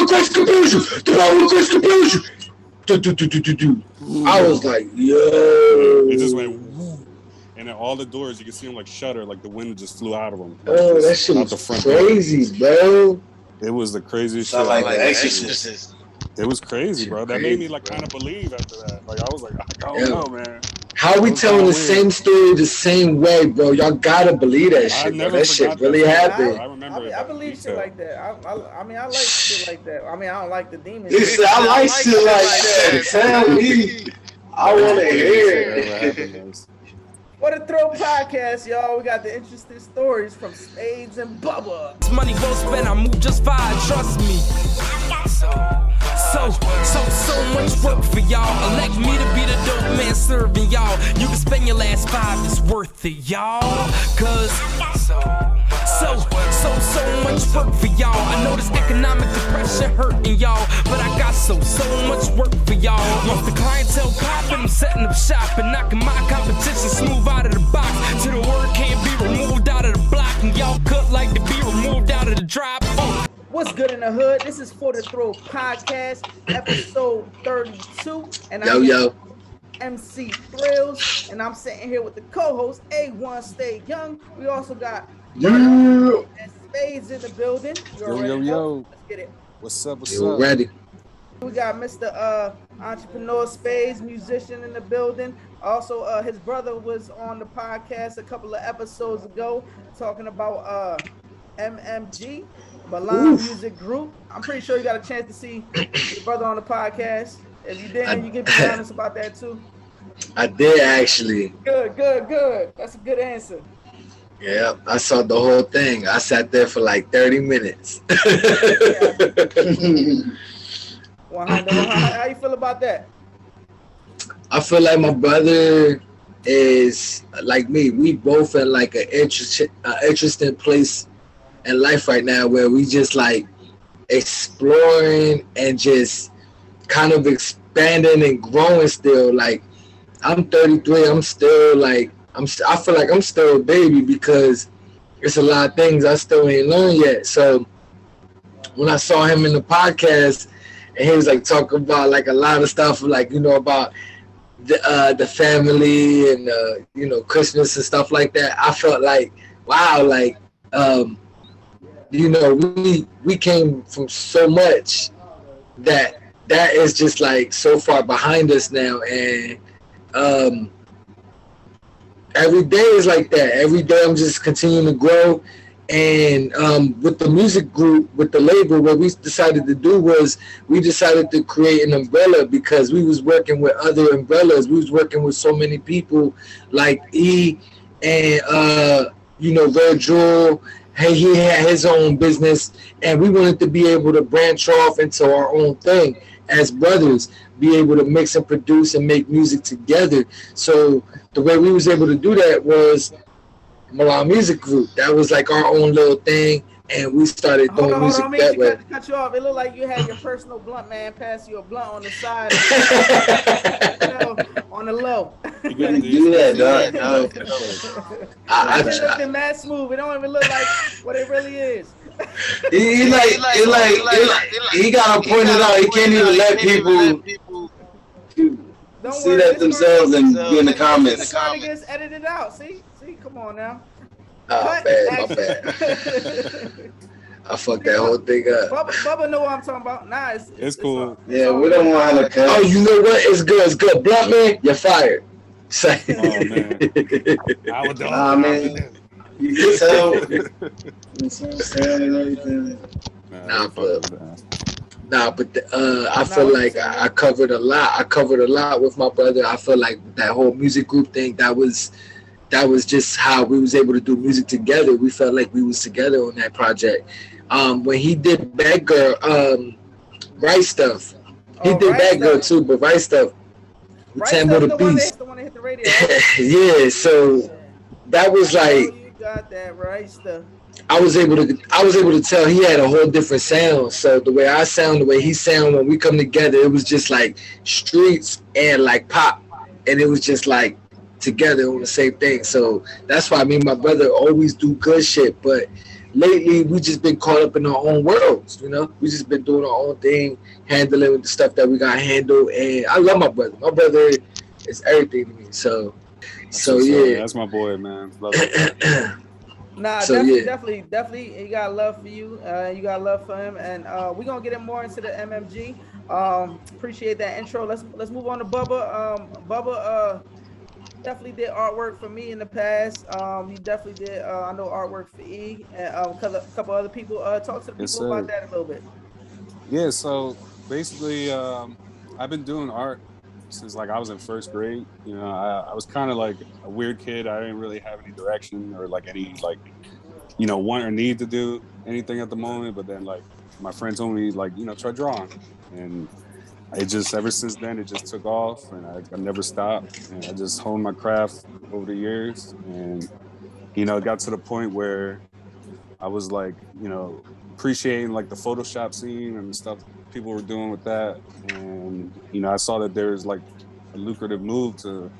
Christ compels you. The power of Christ compels you. I was like, yo. It just went woo. And then all the doors, you can see them like shutter, like the wind just flew out of them. Like, oh, that shit was crazy, bro. It was the craziest shit. Like The Exorcist. It was crazy, bro. That made me like kind of believe after that. Like I was like, I don't know, man. How are we telling the same story the same way, bro? Y'all gotta believe that shit, bro. That shit really happened. I remember. I believe shit like that. I mean, I like shit like that. I mean, I don't like the demons. Listen, I like shit like that. Tell me. I want to hear it. For the Thrill Podcast, y'all, we got the interesting stories from Spadez and Bubba. Money well spent, I move just fine, trust me. So much work for y'all. Elect me to be the dope man serving y'all. You can spend your last 5, it's worth it, y'all. Cause so much work for y'all. I know this economic depression hurting y'all, but I got so much work for y'all. Once the clientele popping, I'm setting up shop and knocking my competition smooth out of the box. Till the word can't be removed out of the block, and y'all cut like to be removed out of the drop. What's good in the hood? This is For the Thrill Podcast, episode 32. And I'm MCThrillz, and I'm sitting here with the co-host, Awon, StayYoung. We also got and Spadez in the building. Yo. Let's get it. What's up? Ready. We got Mr. Entrepreneur Spadez, musician in the building. Also, his brother was on the podcast a couple of episodes ago talking about MMG, Milan Music Group. I'm pretty sure you got a chance to see your brother on the podcast. If you didn't, you can be honest about that too. I did actually. Good. That's a good answer. Yeah, I saw the whole thing. I sat there for like 30 minutes. How you feel about that? I feel like my brother is like me. We both at like an interesting place in life right now where we just like exploring and just kind of expanding and growing still. Like I'm 33. I'm still like I feel like I'm still a baby because it's a lot of things I still ain't learned yet. So when I saw him in the podcast and he was like talking about like a lot of stuff like, you know, about the family and you know, Christmas and stuff like that, I felt like, wow, like you know, we came from so much that is just like so far behind us now, and every day is like that. Every day I'm just continuing to grow. And with the music group, with the label, what we decided to do was we decided to create an umbrella because we was working with other umbrellas. We was working with so many people like E and, you know, Virgil. Hey, he had his own business, and we wanted to be able to branch off into our own thing as brothers, be able to mix and produce and make music together. So the way we was able to do that was Milan Music Group. That was like our own little thing, and we started doing music that way. Cut you off. It looked like you had your personal blunt man pass you a blunt on the side, you know, on the low. You do that, dog. I just looking mad smooth. It don't even look like what it really is. He gotta point it out. He can't even let people see that themselves and be in the comments. It gets edited out. See, come on now. Oh, my bad. I fucked that whole thing up. Bubba know what I'm talking about. Nah, it's cool. Yeah, we don't want to cut. Oh, you know what? It's good. Blunt man, you're fired. Oh man. Man. You can tell. But I feel like I covered a lot. I covered a lot with my brother. I feel like that whole music group thing, that was just how we was able to do music together. We felt like we was together on that project. When he did Bad Girl, Right Stuff. He did Bad Girl too, but Right Stuff. Tambo the Beast. The one that hit the radio. Yeah, so that was like. You got that right stuff. I was able to tell he had a whole different sound. So the way I sound, the way he sound, when we come together, it was just like streets and like pop, and it was just like together on the same thing. So that's why me and my brother always do good shit. But lately we just been caught up in our own worlds. You know, we just been doing our own thing, handling the stuff that we got to handle. And I love my brother. My brother is everything to me. So yeah, that's my boy, man. Love it. Nah, So, definitely. He got love for you. You got love for him, and we're gonna get him more into the MMG. Appreciate that intro. Let's move on to Bubba. Bubba definitely did artwork for me in the past. You definitely did. I know artwork for E and a couple other people. Talk to the people about that a little bit. Yeah. So basically, I've been doing art since like I was in first grade. You know, I was kind of like a weird kid. I didn't really have any direction or like any like, you know, want or need to do anything at the moment. But then like my friend told me like, you know, try drawing, and it just ever since then it just took off, and I never stopped, and I just honed my craft over the years, and you know, it got to the point where I was like, you know, appreciating like the Photoshop scene and the stuff people were doing with that, and you know, I saw that there was like a lucrative move to,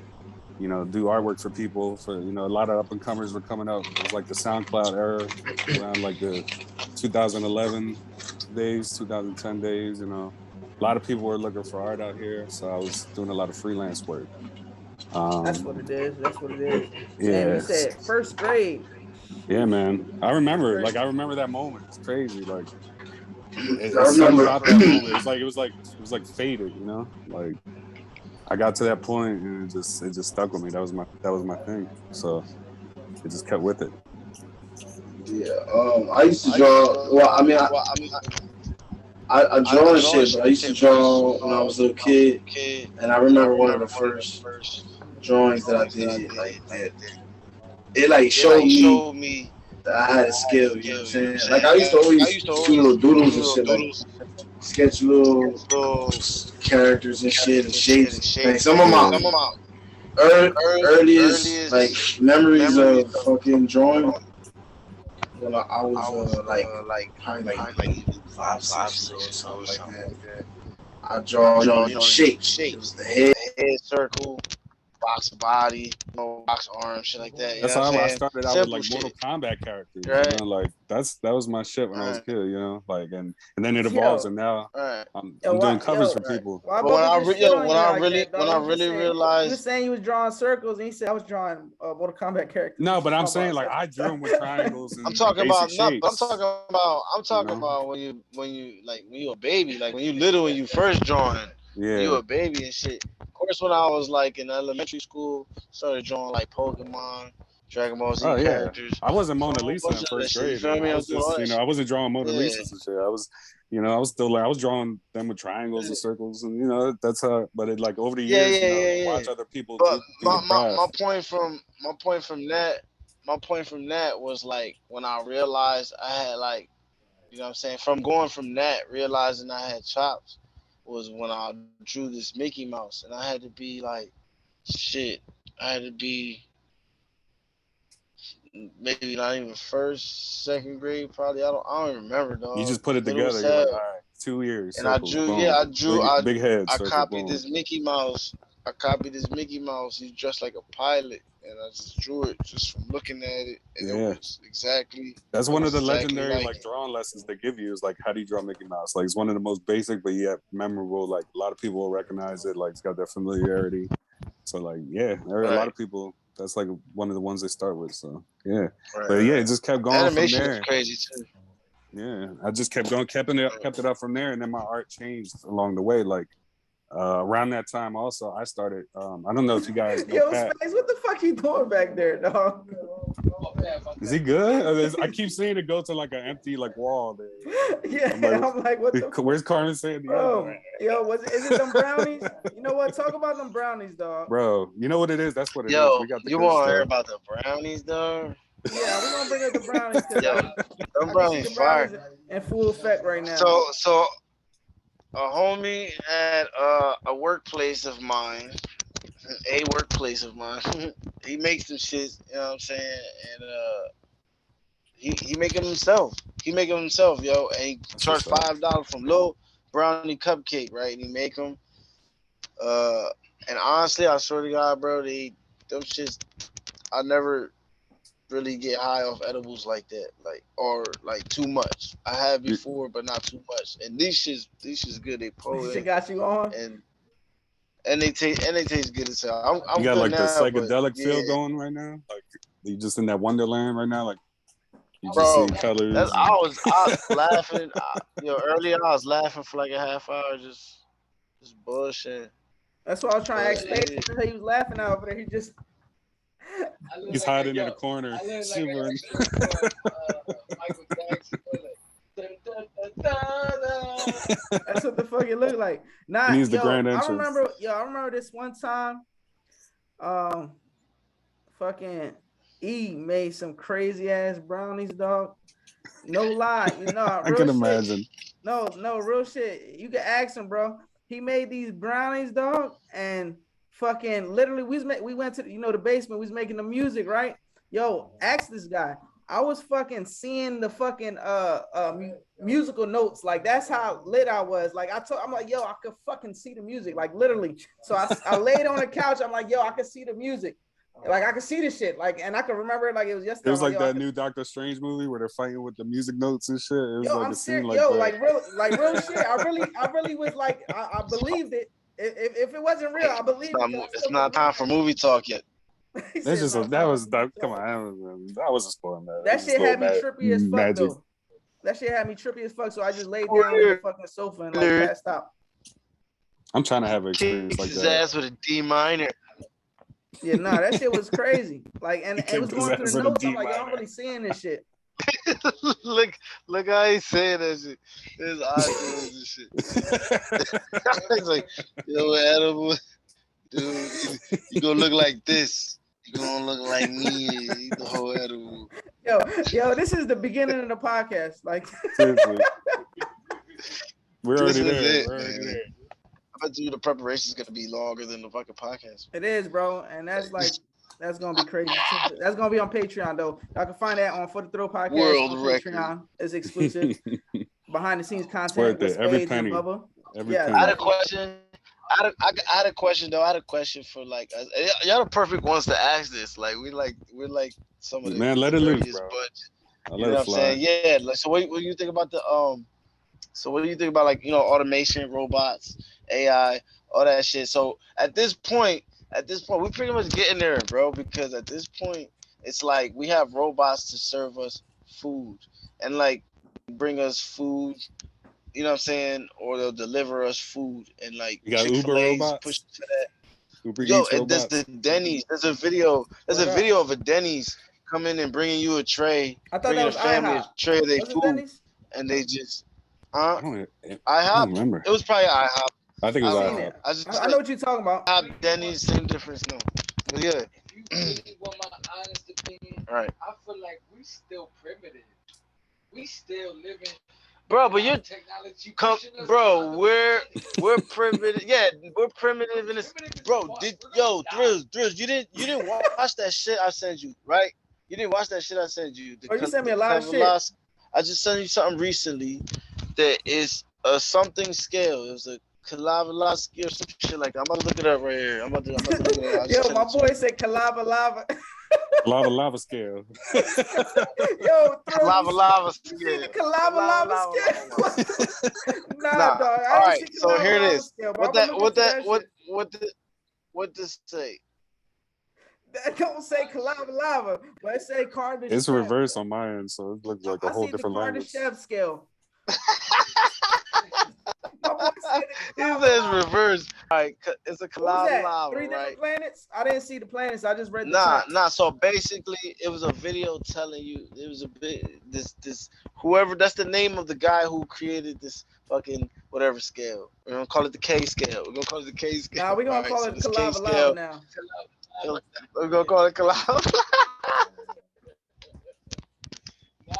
you know, do artwork for people. For, you know, a lot of up and comers were coming up. It was like the SoundCloud era around like the 2011 days, 2010 days. You know, a lot of people were looking for art out here, so I was doing a lot of freelance work. That's what it is. Yeah. And you said first grade. Yeah, man. I remember that moment. It's crazy. Like, it's I something remember about that moment. It was like faded, you know? Like, I got to that point and it just stuck with me. That was my thing. So it just kept with it. Yeah. I used to draw. Well, I mean, I draw and shit, but I used to draw when I was a little kid, and I remember one of the first drawings that I did, like that. It like showed me that I had a skill. You know what I'm saying? Like I used to always do little doodles and shit, like sketch little characters and shit and shapes. Like some of my earliest like memories of fucking drawing when I was probably like 5, 6 or something like that. I draw shapes. The head circle, box body, box arm, shit like that. That's how I started out with like Mortal Kombat characters. Right? You know? Like that was my shit when I was a kid. You know, like and then it evolves, and now I'm doing covers for people. When I really realized, you were saying you was drawing circles, and he said I was drawing Mortal Kombat characters. No, but I'm saying like I drew them with triangles. And I'm talking about shapes. I'm talking about when you a baby, like when you little, when you first drawing. Yeah. You a baby and shit. Of course, when I was like in elementary school, started drawing like Pokemon, Dragon Ball Z characters. I wasn't Mona Lisa in first grade. I was just, you know, I wasn't drawing Mona Lisas and shit. I was, you know, I was still like, I was drawing them with triangles and circles, and you know, that's how. But it like over the years, watch other people. But my point from that was like when I realized I had like, you know what I'm saying, from going from that, realizing I had chops, was when I drew this Mickey Mouse, and I had to be like, shit. I had to be maybe not even first, second grade, probably. I don't even remember, dog. You just put it together. You're like, all right, 2 years. And circle, I drew big head. I copied this Mickey Mouse. He's dressed like a pilot, and I just drew it just from looking at it, and it was exactly. That's one of the legendary like drawing lessons they give you is like, how do you draw Mickey Mouse? Like, it's one of the most basic, but yet memorable. Like, a lot of people will recognize it. Like, it's got that familiarity. So, like, a lot of people. That's like one of the ones they start with. So, but it just kept going Animation from there. Is crazy too. Yeah, I just kept going, kept it up from there, and then my art changed along the way. Like. Around that time, also, I started. I don't know if you guys know Pat. Spadez, what the fuck you doing back there, dog? Is he good? I keep seeing it go to like an empty like wall there. Yeah, I'm like, what the? Where's Carmen saying? Bro, is it them brownies? You know what? Talk about them brownies, dog. Bro, you know what it is? That's what it is. We got the you want to hear about the brownies, dog? Yeah, we're gonna bring up the brownies. Them brownies fire in full effect right now. So. A homie at a workplace of mine, he makes some shit, you know what I'm saying? And he make them himself. Yo, and he charge $5 from Lil Brownie Cupcake, right? And he make them. And honestly, I swear to God, bro, them shits, I never really get high off edibles like that, like or like too much. I have before, but not too much. And these shits good. They potent. She got you on. And they taste good as hell. I'm you got good like now, the psychedelic yeah. feel going right now. Like you just in that wonderland right now. Like you just Bro, see colors. I was laughing. Earlier I was laughing for like a half hour, just bullshit. That's what I was trying to explain. He was laughing over there. He just. He's hiding in the corner. Shivering. Michael Jackson. That's what the fuck it looked like. Nah, He's the grand entrance. I remember this one time. Fucking E made some crazy ass brownies, dog. No lie, I can imagine. No, real shit. You can ask him, bro. He made these brownies, dog, and fucking literally we went to the basement. We was making the music, right? Yo, ask this guy. I was fucking seeing the fucking musical notes. Like that's how lit I was. Like I'm like, yo, I could fucking see the music. Like literally. So I laid on the couch. I'm like, yo, I could see the music. Like I could see this shit. Like, and I could remember it like it was yesterday. It was like that new Doctor Strange movie where they're fighting with the music notes and shit. It was yo, like I'm a scene serious. like real shit. I really was like, I believed it. If it wasn't real, I believed it. It's not time for movie talk yet. That's just that was come on, I wasn't spoiling that. That shit had me trippy as fuck though. That shit had me trippy as fuck. So I just laid down on the fucking sofa and like passed out. I'm trying to have an experience like his that. ass with a D minor. Yeah, that shit was crazy. Like, and it was going through the notes. I'm like, yo, I'm really seeing this shit. look how he's saying that shit. His eyes and shit. He's like, yo, edible, dude, you gonna look like this. You gonna look like me. Eat the whole edible. Yo, this is the beginning of the podcast. Like, seriously. We're This already is there. it. I bet you the preparation is gonna be longer than the fucking podcast. It is, bro, and that's gonna be crazy too. That's gonna be on Patreon though. Y'all can find that on For the Thrill podcast. World on record. Patreon. It's exclusive, behind the scenes content. Worth With it. Every Spadez penny. and Bubba. Every Yeah, penny. I had a question. I had a question though. I had a question for like y'all the perfect ones to ask this. Like we're like some of the Man, let it loose, dirtiest bro. bunch. I'll You let know it what I'm fly. saying? Yeah. Like, so what do you think about the So what do you think about like automation, robots, AI, all that shit? So at this point, we pretty much getting there, bro. Because at this point, it's like we have robots to serve us food and like bring us food. You know what I'm saying? Or they'll deliver us food and like You got Uber Chick-fil-A's robots? push to that. Uber Yo, Eats and there's robots. the Denny's. There's a video. There's a What up? video of a Denny's coming and bringing you a tray. I thought bringing that was a family IHOP. a tray of their Was it food, Denny's? and they just I don't IHOP. remember. It was probably IHOP. I think it was I seen IHOP. it. I just I know what you're talking about. IHOP, Denny's, same difference. No, but yeah, If you really want my honest opinion, right, I feel like we still primitive. We still living. bro. But you're Technology come, pushing us bro. to We're primitive. Yeah, we're primitive in this. Bro, Thrillz, you didn't watch that shit I sent you, right? You didn't watch that shit I sent you. You sent me a lot of shit. I just sent you something recently that is a something scale. It was a Kalava scale or some shit like that. I'm about to look it up right here. I'm about to look it up. Yo, my boy said Kalava Lava. Lava scale. Yo, Thrillz, Lava you see scale. the Kalava Lava scale? Nah, dog. All I right, didn't see so Kalava here it Lava is. scale, bro. I'm gonna look into shit. What does it say? That don't say Kalava, but it say Kardashev. It's reverse on my end, so it looks like a whole different I language. see the Kardashev scale. My boy said It says reverse. All right, it's a What was that? Kalava, 3 different right? planets? I didn't see the planets. I just read the text. So basically, it was a video telling you it was a bit this whoever that's the name of the guy who created this fucking whatever scale. We're gonna call it the K scale. We're gonna call it the K scale. Nah, we're gonna call it Kalava Lava now. We're gonna call it Kalava.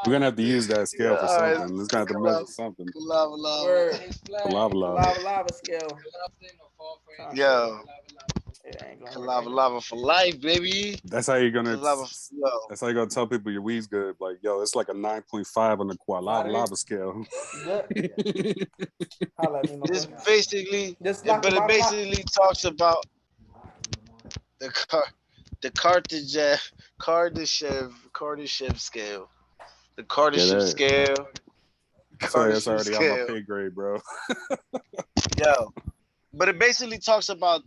We're gonna have to use that scale for Alright. something. It's gonna have to measure something. Kalava. Word. Lava. Lava scale. Yo, It ain't gonna work. Kalava for life, baby. That's how you're gonna. Yo. That's how you're gonna tell people your weed's good. Like, yo, it's like a 9.5 on the lava scale. Good. Holla at me, my This boy. basically, Just but it basically talks about the car. the Kardashev scale. The Kardashev scale. Sorry, that's already on my pay grade, bro. Yo. But it basically talks about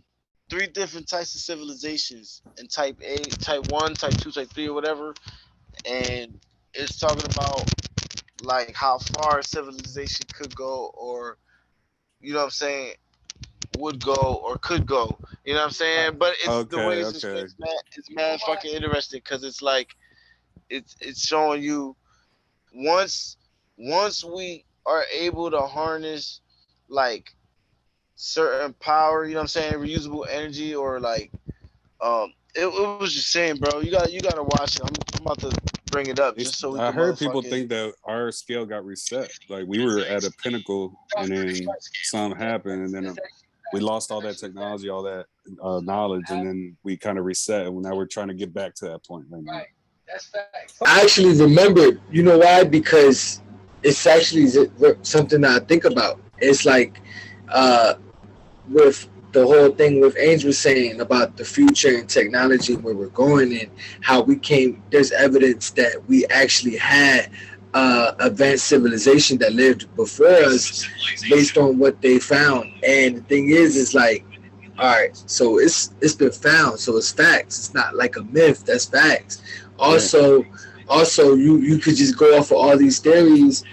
3 different types of civilizations in type A, type 1, type 2, type 3, or whatever. And it's talking about like how far civilization could go, or you know what I'm saying, would go or could go. You know what I'm saying? But it's the way it's mad fucking interesting, because it's like it's showing you once we are able to harness like certain power, you know what I'm saying, reusable energy, or like it was just saying, bro, you gotta watch it. I'm about to bring it up just so we can. I heard people think that our scale got reset. Like we were at a pinnacle, and then something happened, and then we lost all that technology, all that knowledge, and then we kind of reset, and now we're trying to get back to that point right now. I actually remembered. You know why? Because it's actually something that I think about. It's like with the whole thing with Angel was saying about the future and technology, where we're going, and how we came. There's evidence that we actually had advanced civilization that lived before us based on what they found. And the thing is like, all right, so it's been found, so it's facts. It's not like a myth. That's facts. Also, you could just go off of all these theories,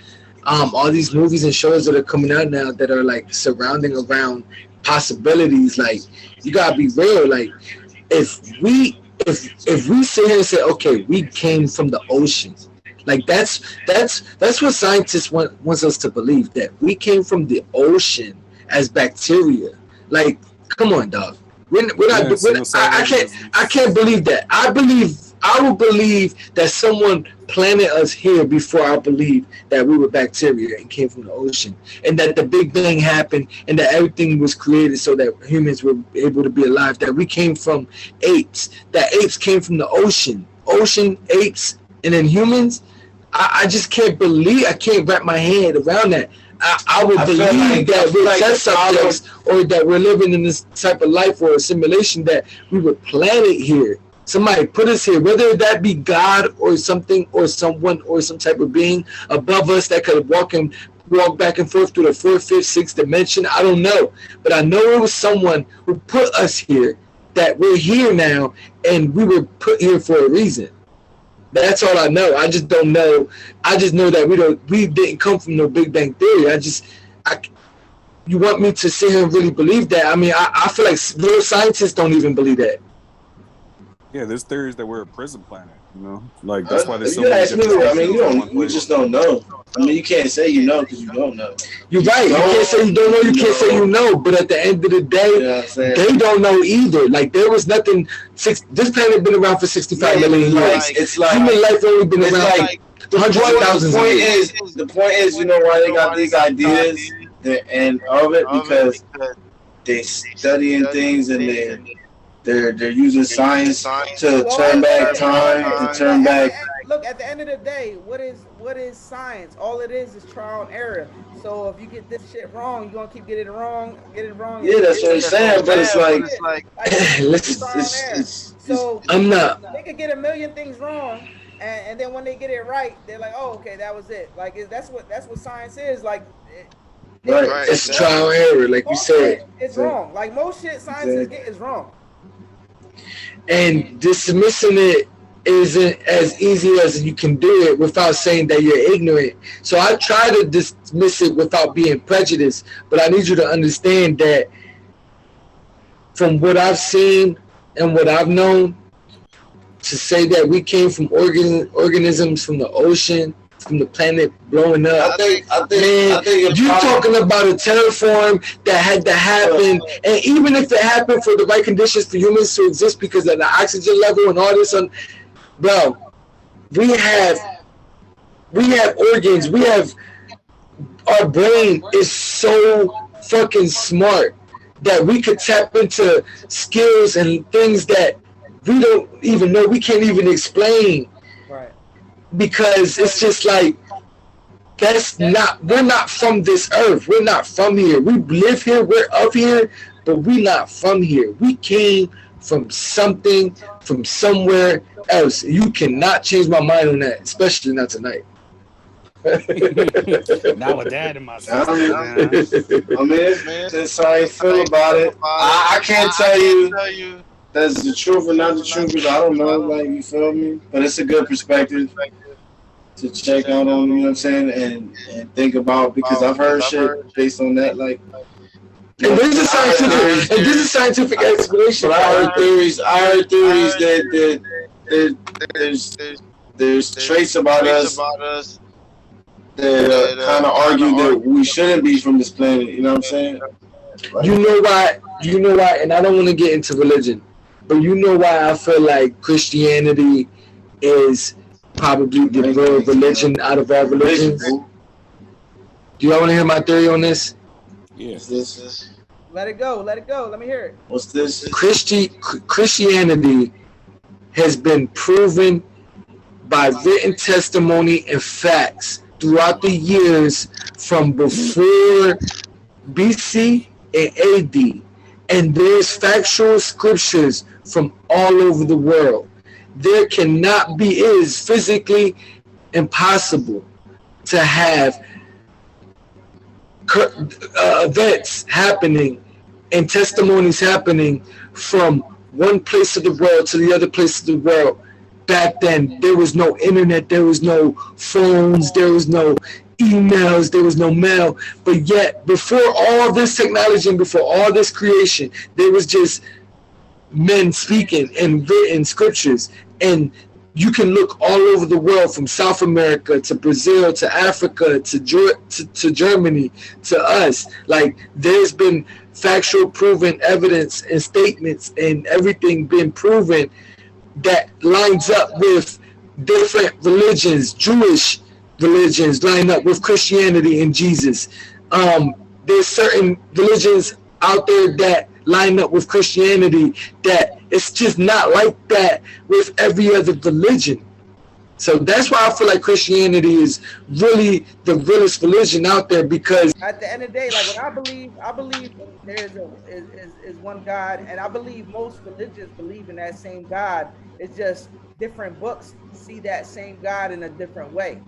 all these movies and shows that are coming out now that are like surrounding around possibilities. Like, you gotta be real. Like, if we sit here and say, okay, we came from the ocean, like that's what scientists wants us to believe, that we came from the ocean as bacteria. Like, come on, dog. I can't believe that. I will believe that someone planted us here before I believe that we were bacteria and came from the ocean, and that the Big Bang happened, and that everything was created so that humans were able to be alive, that we came from apes, that apes came from the ocean, apes, and then humans. I just can't believe, I can't wrap my head around that. I would believe that we're test subjects, or that we're living in this type of life or a simulation, that we were planted here. Somebody put us here, whether that be God or something or someone or some type of being above us that could walk back and forth through the 4th, 5th, 6th dimension. I don't know. But I know it was someone who put us here, that we're here now, and we were put here for a reason. That's all I know. I just don't know. I just know that we didn't come from no Big Bang Theory. You want me to sit here and really believe that? I mean, I feel like real scientists don't even believe that. Yeah, there's theories that we're a prison planet, you know? Like, that's why there's so many different. I mean, you just don't know. I mean, you can't say you know because you don't know. You're right. You can't say you don't know. You can't say you know. But at the end of the day, they don't know either. Like, there was nothing. This planet been around for 65 million years. It's like human life only been around like hundreds of thousands of years. The point is, you know why they got these ideas and of it? Because they studying things, and they're using science to turn back time, to turn back. Look, at the end of the day, what is science? All it is trial and error. So if you get this shit wrong, you're gonna keep getting it wrong. Yeah, that's what I'm saying. But it's like, so I'm not. They could get a million things wrong, and then when they get it right, they're like, oh, okay, that was it. Like, that's what science is. Like, right. It's trial and error, like you said. It's wrong. Like, most shit scientists get is wrong. And dismissing it isn't as easy as you can do it without saying that you're ignorant. So I try to dismiss it without being prejudiced, but I need you to understand that from what I've seen and what I've known, to say that we came from organisms from the ocean, from the planet blowing up. I think you're talking about a terraform that had to happen, and even if it happened for the right conditions for humans to exist because of the oxygen level and all this, bro, we have organs. We have, our brain is so fucking smart that we could tap into skills and things that we don't even know. We can't even explain. Because it's just like, we're not from this earth. We're not from here. We live here, we're up here, but we're not from here. We came from something, from somewhere else. You cannot change my mind on that, especially not tonight. Not with that in my system. I mean, since I feel about it, I can't tell you that's the truth or not the truth, because I don't know, like, you feel me? But it's a good perspective to check out on, you know what I'm saying, and think about, because I've heard shit based on that, like. And there's a scientific explanation. But I heard theories that there's traits about us that kind of argue that we shouldn't be from this planet. You know what I'm saying? Like, you know why, and I don't want to get into religion, but you know why I feel like Christianity is probably the real religion out of all religions. Do y'all want to hear my theory on this? Yes. Let it go. Let me hear it. What's this? Christianity has been proven by written testimony and facts throughout the years from before BC and AD. And there's factual scriptures from all over the world. There cannot be, it is physically impossible to have events happening and testimonies happening from one place of the world to the other place of the world. Back then, there was no internet, there was no phones, there was no emails, there was no mail. But yet, before all this technology and before all this creation, there was just men speaking and written scriptures. And you can look all over the world, from South America to Brazil to Africa to Germany to us. Like, there's been factual proven evidence and statements and everything been proven that lines up with different religions. Jewish religions line up with Christianity and Jesus. There's certain religions out there that line up with Christianity that it's just not like that with every other religion. So that's why I feel like Christianity is really the realest religion out there, because at the end of the day, like, what I believe there is one God, and I believe most religions believe in that same God. It's just different books see that same God in a different way.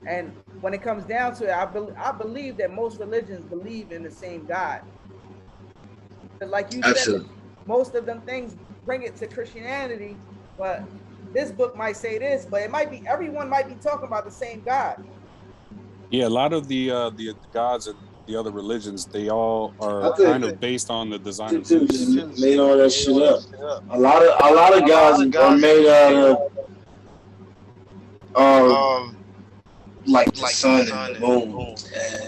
And when it comes down to it, I believe that most religions believe in the same God. But like you said, most of them things bring it to Christianity, but this book might say this, but it might be, everyone might be talking about the same God. Yeah, a lot of the gods and the other religions, they all are kind of based on the design of Zeus. Just made all that shit up. A lot of gods are made out of like the sun and the moon.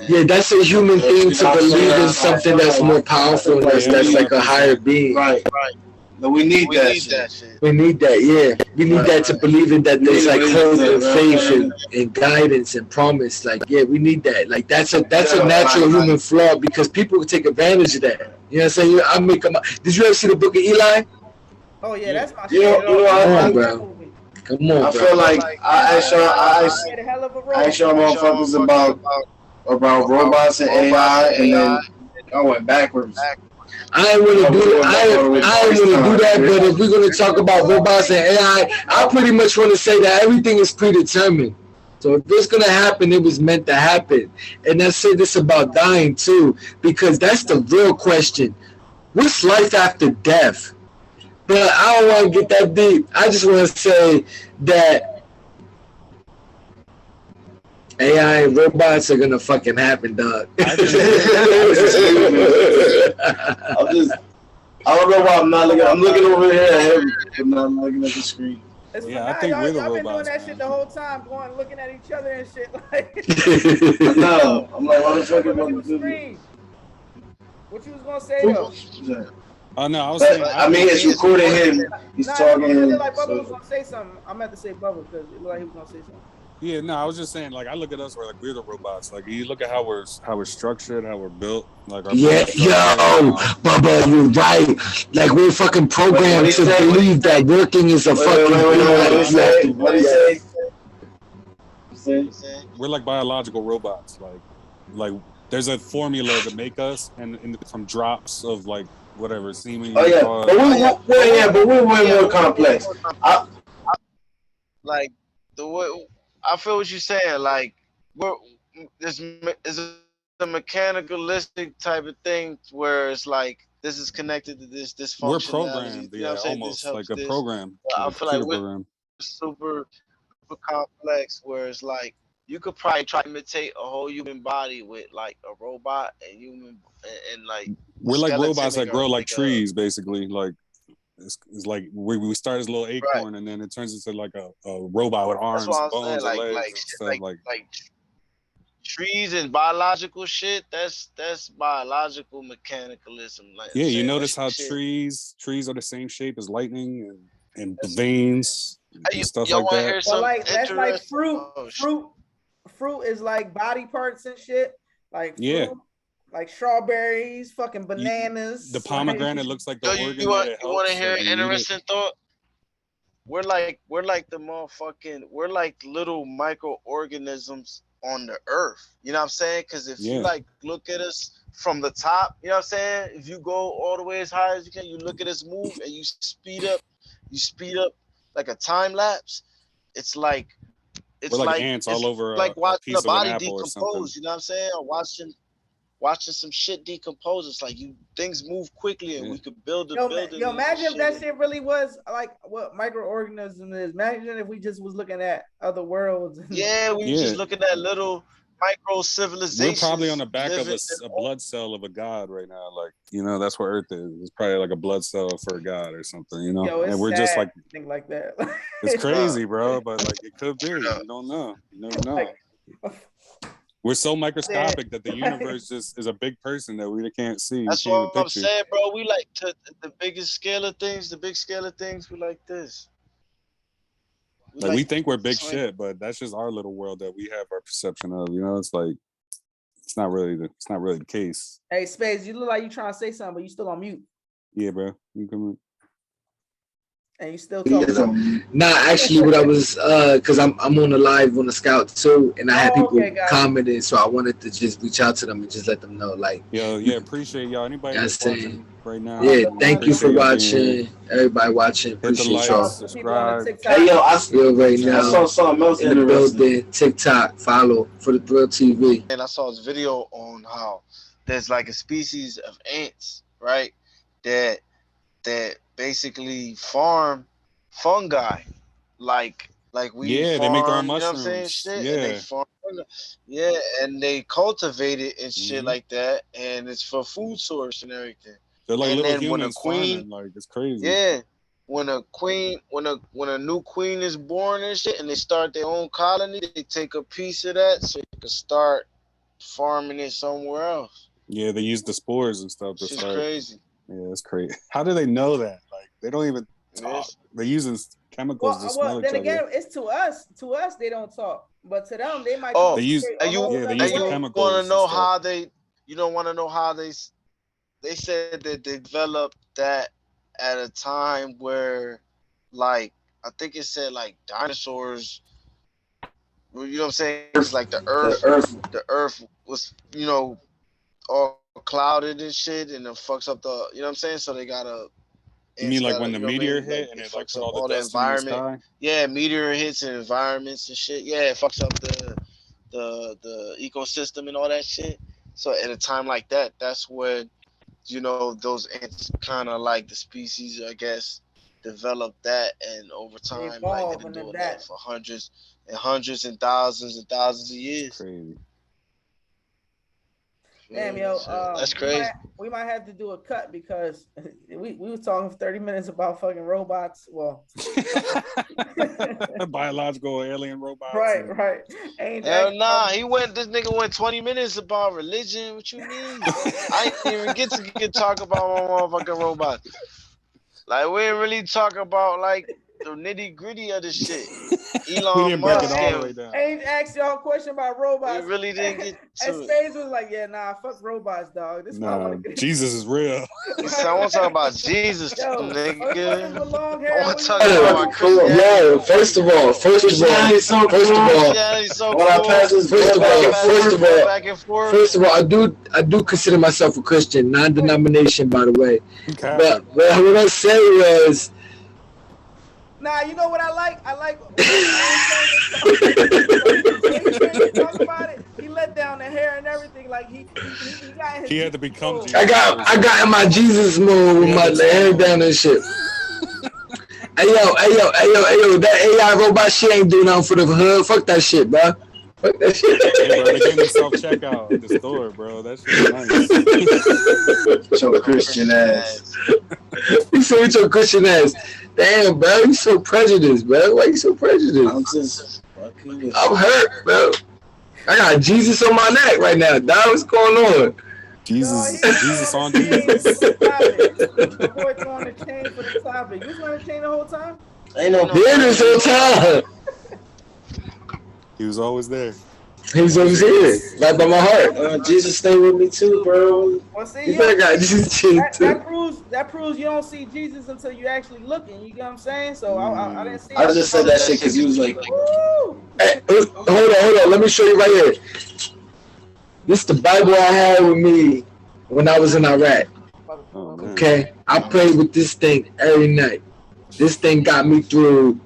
Yeah, that's a human thing to believe in something that's more powerful and that's like a higher being. Right. No, we need that shit. We need that, yeah. We need that to believe in that there's like hope and faith and guidance and promise. Like, yeah, we need that. Like, that's a natural human flaw, because people will take advantage of that. You know what I'm saying? Did you ever see the Book of Eli? Oh yeah, that's my shit. Come on, bro. Come on, I feel like I asked y'all motherfuckers about robots and AI, and then I went backwards. I ain't want to do that, but if we're going to talk about robots and AI, I pretty much want to say that everything is predetermined. So if it's going to happen, it was meant to happen. And I say this about dying too, because that's the real question. What's life after death? But I don't want to get that deep. I just want to say that AI and robots are gonna fucking happen, dog. I don't know why I'm not looking. I'm looking over here at him. I'm not looking at the screen. Yeah, I think we're the robots. I've been doing that shit the whole time, looking at each other and shit. Like, no, I'm like, what the fuck am I doing? What you was gonna say though? Oh no, I was saying. I mean, it's recording him. He's talking. Like Bubba was gonna say something. I meant to say Bubba because it looked like he was gonna say something. Yeah, no, I was just saying, like, I look at us, we're the robots. Like, you look at how we're structured, how we're built. Like, Bubba, you're right. Like, we're fucking programmed to believe that working is a fucking thing. What did he say? We're like biological robots. Like there's a formula to make us, and from drops of like whatever semen. Oh yeah, but we're way more complex. Like the way I feel what you're saying. Like this is a mechanicalistic type of thing where it's like this is connected to this functionality. We're programmed, you know what I'm saying? almost like a program. I feel like we're super complex, where it's like you could probably try to imitate a whole human body with like a robot and like we're like robots that grow like trees, basically. Like it's like we start as a little acorn, and then it turns into like a robot with arms, bones, and legs, and stuff like trees and biological shit. That's biological mechanicalism. Like, yeah, you notice how trees are the same shape as lightning and veins and stuff like that. Well, like that's like fruit. Fruit is like body parts and shit. Like fruit, like strawberries, fucking bananas. The pomegranate looks like the organ. You want to hear an interesting thought? We're like the motherfucking. We're like little microorganisms on the earth. You know what I'm saying? Because if you like look at us from the top, you know what I'm saying? If you go all the way as high as you can, you look at us move and you speed up like a time lapse. It's like ants all over. Like watching the body decompose. You know what I'm saying? Or watching some shit decompose. It's like things move quickly, and we could build a building. Yo, imagine if that shit really was like what microorganism is. Imagine if we just was looking at other worlds. Just looking at little micro civilizations. We're probably on the back of a blood cell of a god right now. Like, that's what Earth is. It's probably like a blood cell for a god or something, Yo, and we're just like think like that. It's crazy, bro, but like it could be. You don't know. You never know. We're so microscopic that the universe just is a big person that we can't see. That's what I'm saying, bro. We like the biggest scale of things. The big scale of things. We like this. We think we're big shit, but that's just our little world that we have our perception of. It's like it's not really the case. Hey, Spadez, you look like you trying to say something, but you still on mute. Yeah, bro. You come. And you still talking? Nah, actually, what I was, because I'm on the live on the Scout too, and I had people commenting, so I wanted to just reach out to them and just let them know, like, appreciate y'all. Anybody watching right now? Yeah, thank you for watching. Everybody watching, appreciate y'all. Subscribe. Hey, yo, I saw something else in the building. TikTok, follow for the Thrillz TV. And I saw this video on how there's like a species of ants, right? That basically farm fungi, like we farm, they make their own mushrooms. You know what I'm saying? Shit, and they farm, and they cultivate it and shit like that, and it's for food source and everything. They're like little humans farming, like it's crazy. Yeah, when a new queen is born and shit, and they start their own colony, they take a piece of that so you can start farming it somewhere else. Yeah, they use the spores and stuff to start. Crazy. Yeah, it's crazy. How do they know that? Like, they don't even talk. They're using chemicals to smell each other. Then again, it's to us. To us, they don't talk, but to them, they might. They use the chemicals. Want to know how they? You don't want to know how they? They said that they developed that at a time where, like, I think it said like dinosaurs. You know what I'm saying? It's like the Earth was, all clouded and shit, and it fucks up the, you know what I'm saying? So they gotta. You mean like when the meteor hit and it fucks up all the environment? Yeah, meteor hits and environments and shit. Yeah, it fucks up the ecosystem and all that shit. So at a time like that, that's when, those ants kind of like the species, I guess, developed that, and over time, like they've been doing that for hundreds and thousands of years. Crazy. Damn, yo, that's crazy. We might have to do a cut because we were talking for 30 minutes about fucking robots. Well, biological alien robots. Right. This nigga went 20 minutes about religion. What you mean? I didn't even get to talk about my motherfucking robots. Like, we didn't really talk about like nitty gritty of the shit. We Elon didn't break it Musk all the and way down. Ain't asked y'all a question about we robots. really didn't get And to it. Spadez was like, yeah, nah, fuck robots, dog. This is what I Nah, want to get. Jesus is real. So I want to talk about Jesus, Yo, motherfuckers nigga. with long I hair. want what to you talk want? about Christianity. Yo, first of all, Christianity's so cool. Christianity's so When our cool. pastors First of all, Back and forth. first of all, I do consider myself a Christian, non-denomination, by the way. I'm Catholic. But what I say was, Nah, you know what I like? I like when he talk about it. He let down the hair and everything. Like he got his. He had to become Jesus. I got in my Jesus mode with my hair down and shit. Hey yo, that AI robot shit ain't doing nothing for the hood. Fuck that shit, bro. Fuck that shit. Hey, bro, they gave me self-checkout at the store, bro. That shit's nice. Your Christian ass. You say with your Christian ass. Damn, bro, you so prejudiced, bro. Why you so prejudiced? I'm just fucking with I'm hurt, bro. I got Jesus on my neck right now, dog. What's going on? Jesus, No, Jesus on Jesus. The boy throwing the chain for the topic. You was wearing the chain the whole time? Ain't no There this whole time. He was always there. He was over here, right by my heart. Jesus stay with me too, bro. Well, see, You better got Jesus too. that proves you don't see Jesus until you actually looking. You get what I'm saying? So I didn't see. I just said that shit because you was like, Woo! Hey, hold on. Let me show you right here. This is the Bible I had with me when I was in Iraq. Oh, man. Okay, I prayed with this thing every night. This thing got me through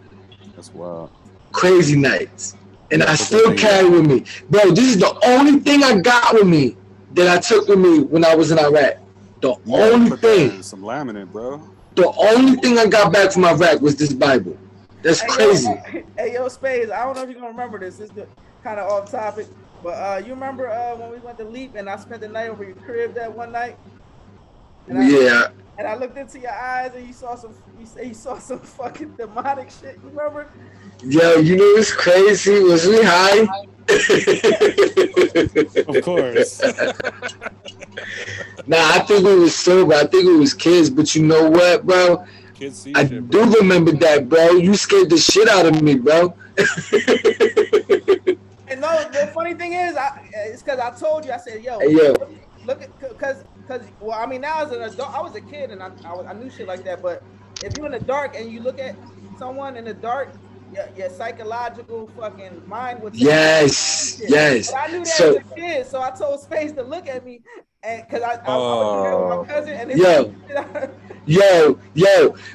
That's wild. crazy nights, and I still carry with me, bro. This is the only thing I got with me that I took with me when I was in Iraq. The only Put that thing, in some laminate, bro. the only thing I got back from Iraq was this Bible. That's crazy. Hey, yo, Spadez, I don't know if you're gonna remember this. This is kind of off topic, but you remember when we went to Leap and I spent the night over your crib that one night? And Yeah. And I looked into your eyes and you saw some. You say you saw some fucking demonic shit. You remember? Yo, you know what's crazy? Was we high? Of course. Nah, I think we was sober. I think we was kids. But you know what, bro? Kids see I shit, do bro. remember that, bro. You scared the shit out of me, bro. And no, the funny thing is, it's because I told you. I said, yo, Hey, yo. look at because well, I mean, now as an adult, I was a kid and I knew shit like that. But if you're in the dark and you look at someone in the dark, your psychological fucking mind would. Yes. But I knew that as a kid, so I told Space to look at me, and because I was there with my cousin, and yo.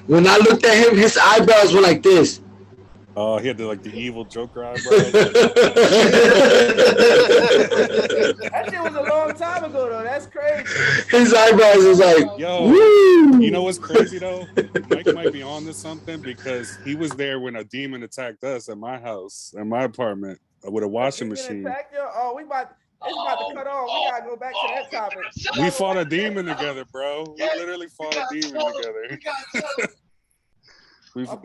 When I looked at him, his eyebrows were like this. Oh, he had the evil Joker eyebrows. That shit was a long time ago, though. That's crazy. His eyebrows was like, Yo, woo. you know what's crazy though? Mike might be on to something because he was there when a demon attacked us at my house, in my apartment, with a washing machine. Oh, it's about to cut off. We gotta go back to that topic. We fought a demon together, bro. We literally fought a demon together.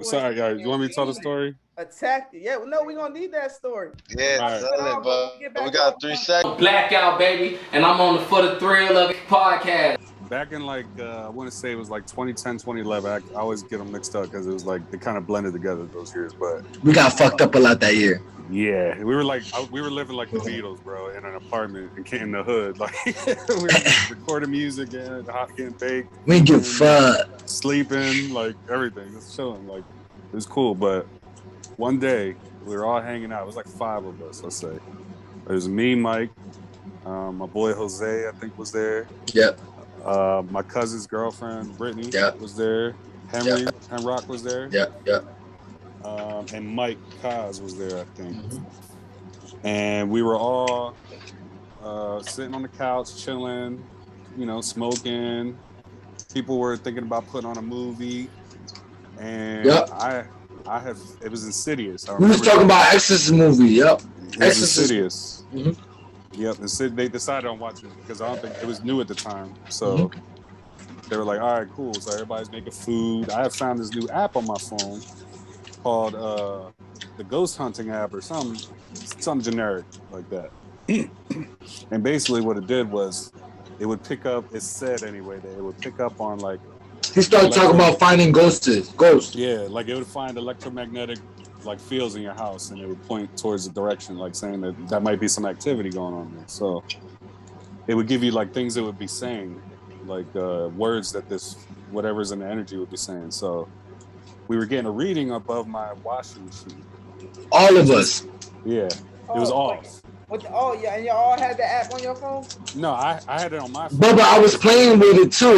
Sorry, guys. You want me to tell the story? Attacked it. Yeah, no, we gonna need that story. Yeah, All right. tell it, but we got 3 seconds. Blackout, baby, and I'm on the For the Thrill of It podcast. Back in I want to say it was 2010, 2011. I always get them mixed up because it was they kind of blended together those years. But We got fucked up a lot that year. yeah, we were living like the Beatles, bro, in an apartment in the hood. We were recording music and getting baked. We didn't give a fuck. Sleeping, everything, just chilling. It was cool. But one day we were all hanging out. It was 5 of us, let's say. It was me, Mike, my boy Jose, I think, was there. Yep. My cousin's girlfriend Brittany was there. Henrock was there. Yep. And Mike Kaz was there, I think. And we were all sitting on the couch, chilling, smoking. People were thinking about putting on a movie, and it was Insidious. We was talking about Exorcist movie. Yep. It was Insidious. Mm-hmm. Yep. And they decided on watching it because I don't think it was new at the time. So they were like, "All right, cool." So everybody's making food. I have found this new app on my phone called the Ghost Hunting app or some generic like that. And basically what it did was it would pick up, it said anyway, that it would pick up on He started talking about finding ghosts. Yeah, like it would find electromagnetic like fields in your house, and it would point towards the direction, like saying that might be some activity going on there. So it would give you like things it would be saying, like words that this whatever's in the energy would be saying. So we were getting a reading above my washing machine. All of us. Yeah, it was off. Yeah, and y'all all had the app on your phone? No, I had it on my phone. Bubba, I was playing with it too.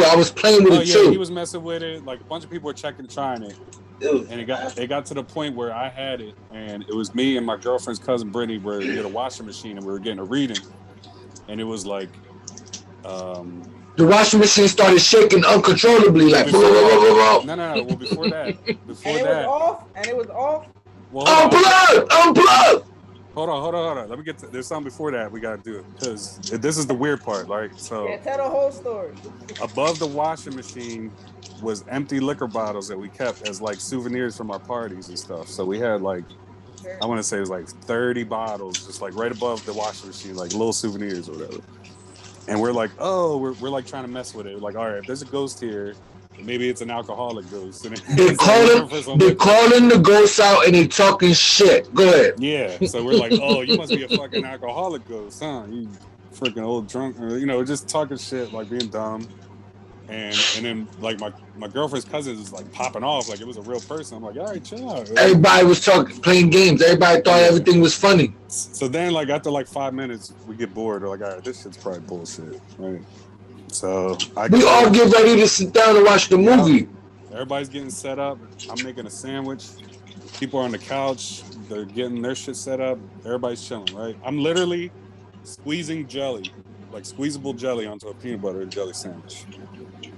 He was messing with it. Like a bunch of people were trying it. And it got to the point where I had it, and it was me and my girlfriend's cousin Brittany were near the washing machine, and we were getting a reading, and it was like, the washing machine started shaking uncontrollably, like. No. Well, before that. And it was off. Well, unplug. Hold on. Let me get to. There's something before that we gotta do, because this is the weird part, right? So yeah, tell the whole story. Above the washing machine was empty liquor bottles that we kept as like souvenirs from our parties and stuff. So we had like, I want to say it was like 30 bottles just like right above the washing machine, like little souvenirs or whatever. And we're like, we're like trying to mess with it. Like, all right, if there's a ghost here, maybe it's an alcoholic ghost. And they're calling the ghost out and they talking shit. Go ahead. Yeah. So we're like, oh, you must be a fucking alcoholic ghost, huh? You freaking old drunk, or, just talking shit, like being dumb. And then like my girlfriend's cousin is like popping off like it was a real person. I'm like, all right, chill out. Everybody was playing games. Everybody thought everything was funny. So then like after like 5 minutes, we get bored. We're like, all right, this shit's probably bullshit, right? So we all get ready to sit down and watch the movie. Everybody's getting set up. I'm making a sandwich. People are on the couch. They're getting their shit set up. Everybody's chilling, right? I'm literally squeezing jelly, like squeezable jelly onto a peanut butter and jelly sandwich.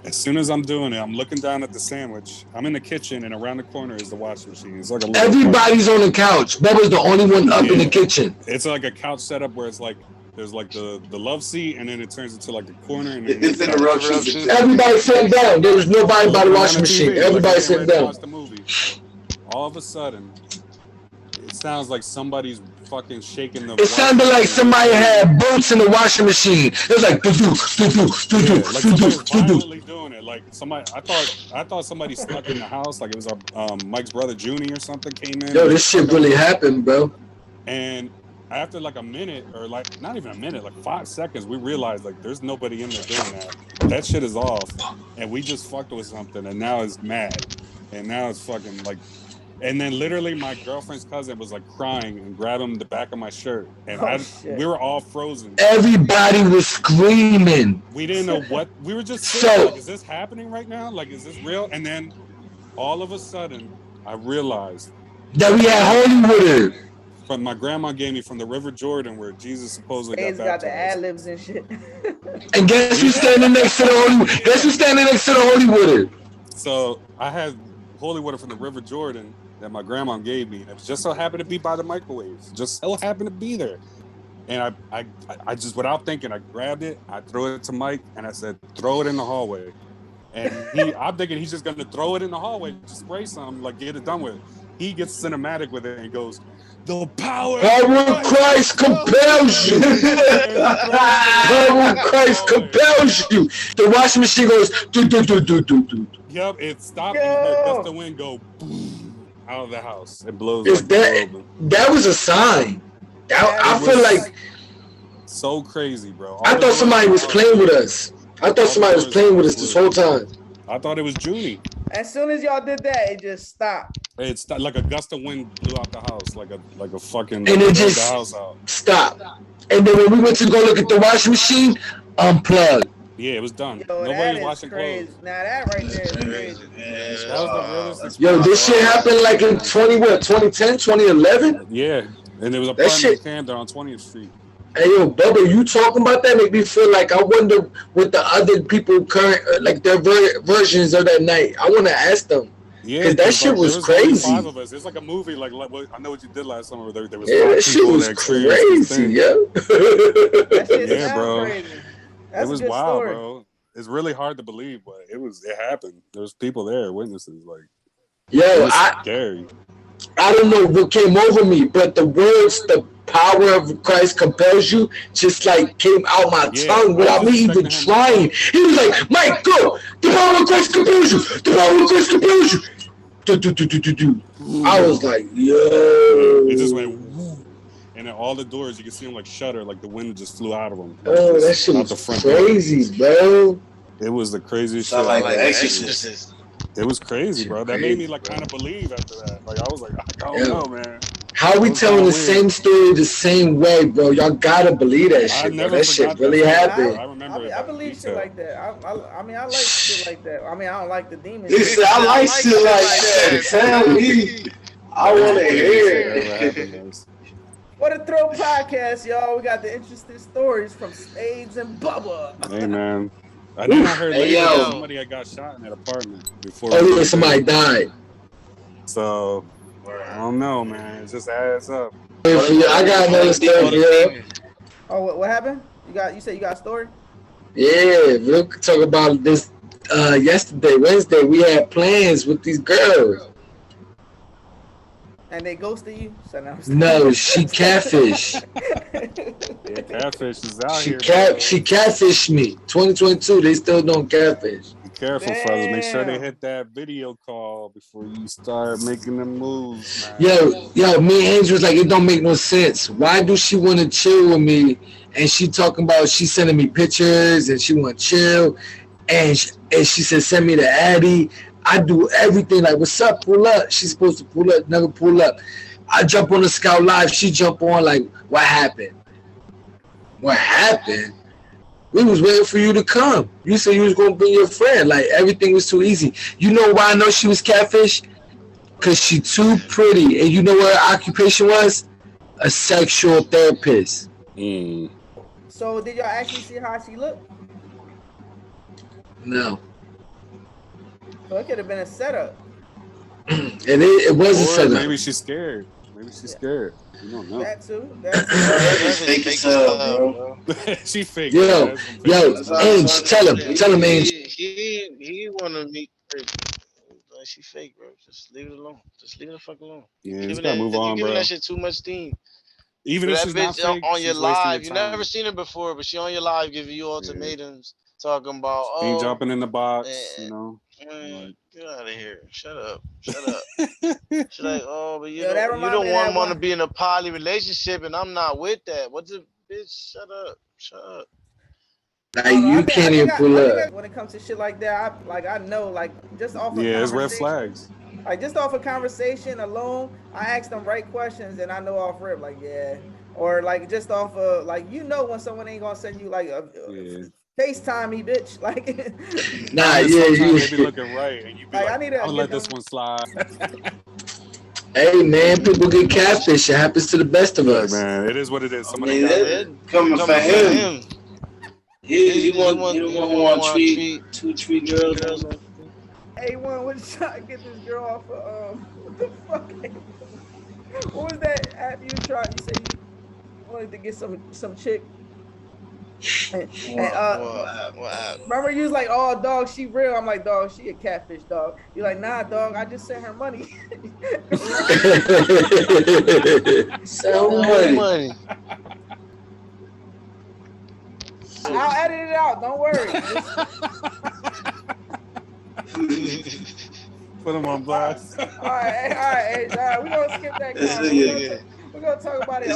As soon as I'm doing it, I'm looking down at the sandwich. I'm in the kitchen, and around the corner is the washing machine. It's like everybody's on the couch. Bubba's the only one up in the kitchen. It's like a couch setup where it's like there's like the love seat, and then it turns into like a corner. And it's in the rotation. Everybody sitting down. There was nobody by the washing machine. Everybody sitting down. Watch the movie. All of a sudden, it sounds like somebody's fucking shaking the. It sounded like somebody had boots in the washing machine. It was like like somebody's violently doing it. Like somebody, I thought somebody snuck in the house. Like it was Mike's brother Junie or something came in. Yo, this shit really happened, bro. And after like a minute, or like not even a minute, like 5 seconds, we realized like there's nobody in there doing that. That shit is off, and we just fucked with something, and now it's mad, and now it's fucking like. And then literally my girlfriend's cousin was like crying and grabbing the back of my shirt. And we were all frozen. Everybody was screaming. We didn't know what, we were just sitting, like, is this happening right now? Like, is this real? And then all of a sudden I realized that we had holy water. From my grandma gave me from the River Jordan where Jesus supposedly got baptized. Got the ad-libs and shit. And guess who's standing next to the holy water? So I had holy water from the River Jordan that my grandma gave me, and it just so happened to be by the microwaves. Just so happened to be there. And I just, without thinking, I grabbed it, I threw it to Mike, and I said, throw it in the hallway. And I'm thinking he's just gonna throw it in the hallway, just spray something, like get it done with. He gets cinematic with it and goes, the power of Christ compels you. Power of Christ compels you. The washing machine goes, do. Yep, it stopped and you heard gust of wind go boom out of the house. It blows. That was a sign. I feel like so crazy, bro. I thought somebody was playing with us. This whole time. I thought it was Junie. As soon as y'all did that, it just stopped. It stopped, like a gust of wind blew out the house, like a fucking. And it just the house out. Stopped. And then when we went to go look at the washing machine, unplugged. Yeah, it was done. Yo, nobody was washing crazy. Clothes. Now that right there is crazy. That was the realest. Yo, this shit happened like in 2010, 2011? Yeah, and there was a apartment camp there on 20th Street. Hey, yo, Bubba, you talking about that make me feel like I wonder what the other people like their versions of that night. I want to ask them. Yeah, because that shit was crazy. 5 of us. It's like a movie. Like I know what you did last summer. There was that shit was crazy, yo. Yeah, bro. Crazy. It was wild, bro. It's really hard to believe, but it happened. There was people there, witnesses. Like, yo, scary. I don't know what came over me, but the words, the power of Christ compels you, just like came out my tongue without me even trying. He was like, Mike, go! The power of Christ compels you! The power of Christ compels you! I was like, yo. It just went woo. And then all the doors, you can see them like shudder, like the wind just flew out of them. Oh, that shit was crazy, bro. It was the craziest shit. Like The Exorcist. It was crazy, bro. That made me like kind of believe after that. Like I was like, I don't know, man. How we telling the same story the same way, bro? Y'all gotta believe that shit, bro. That shit really happened. I remember. I believe shit like that. I mean, I like shit like that. I mean, I don't like the demons. I like shit like that. Tell me. I want to hear it. For the Throw Podcast, y'all, we got the interesting stories from Spadez and Bubba. Hey, man. I think I heard later that somebody had got shot in that apartment before. Oh, yeah, somebody died. So, I don't know, man. It just adds up. I got another story, yeah. Oh, what happened? You said you got a story? Yeah, we'll talk about this yesterday, Wednesday. We had plans with these girls. And they ghosted you? No, she catfished. Yeah, catfish is out here. She catfished me. 2022, they still don't catfish. Be careful, fellas. Make sure they hit that video call before you start making them moves, man. Yo, me and Angel was like, it don't make no sense. Why do she want to chill with me? And she talking about, she sending me pictures and she want to chill. And she said, send me the Addy. I do everything like, what's up, pull up. She's supposed to pull up, never pull up. I jump on the Scout Live. She jump on like, what happened? What happened? We was waiting for you to come. You said you was going to bring your friend. Like, everything was too easy. You know why I know she was catfish? Because she too pretty. And you know what her occupation was? A sexual therapist. So did y'all actually see how she looked? No. So it could have been a setup. And it was a setup. Maybe she's scared. You don't know. That too. Fake as hell, bro. She fake. Yo, Ange, tell him, Ange. He wanna meet her. She fake, bro. Just leave it alone. Just leave it the fuck alone. Yeah, you gotta move on, You're bro. giving that shit too much steam. Even if she's not fake, on your live, you never seen her before, but she on your live giving you ultimatums, talking about jumping in the box, you know. Man, get out of here! Shut up! She's like, but you don't want to be in a poly relationship, and I'm not with that. What's a bitch? Shut up! Like, you can't even pull up. When it comes to shit like that, I know, like, just off of it's red flags. Like, just off of conversation alone, I ask them right questions, and I know off rip, like, yeah. Or, like, just off of, like, you know when someone ain't gonna send you, like, FaceTime me, bitch. Like, you be looking right, and you be like, I'll let this one slide. Hey, man, people get catfish. It happens to the best of us. Man, it is what it is. Somebody coming for him. He want to treat girls. A1 was trying to get this girl off of what the fuck? What was that app you tried? You said you wanted to get some chick. And, remember you was like, oh dog, she real. I'm like, dog, she a catfish, dog. You're like, nah, dog, I just sent her money. Send money. I'll edit it out, don't worry. Put him on blast. All right. We're gonna skip that comment. We're gonna talk about it.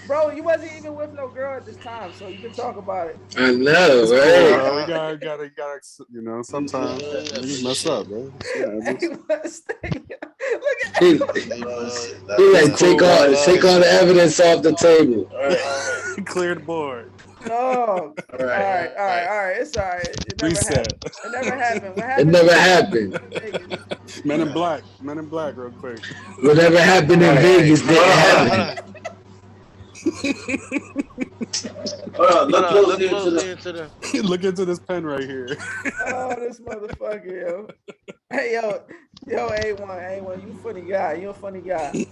Bro, you wasn't even with no girl at this time, so you can talk about it. I know, right? We gotta, you know, sometimes you mess up, bro. Look at he like take all the evidence off the table. Clear the board. No. All right. It's all right. It never happened. What happened? It never happened. Men in Black, real quick. Whatever happened in Vegas didn't happen. Look into this pen right here. Oh, this motherfucker, yo. Hey, yo, A1, you funny guy. You a funny guy.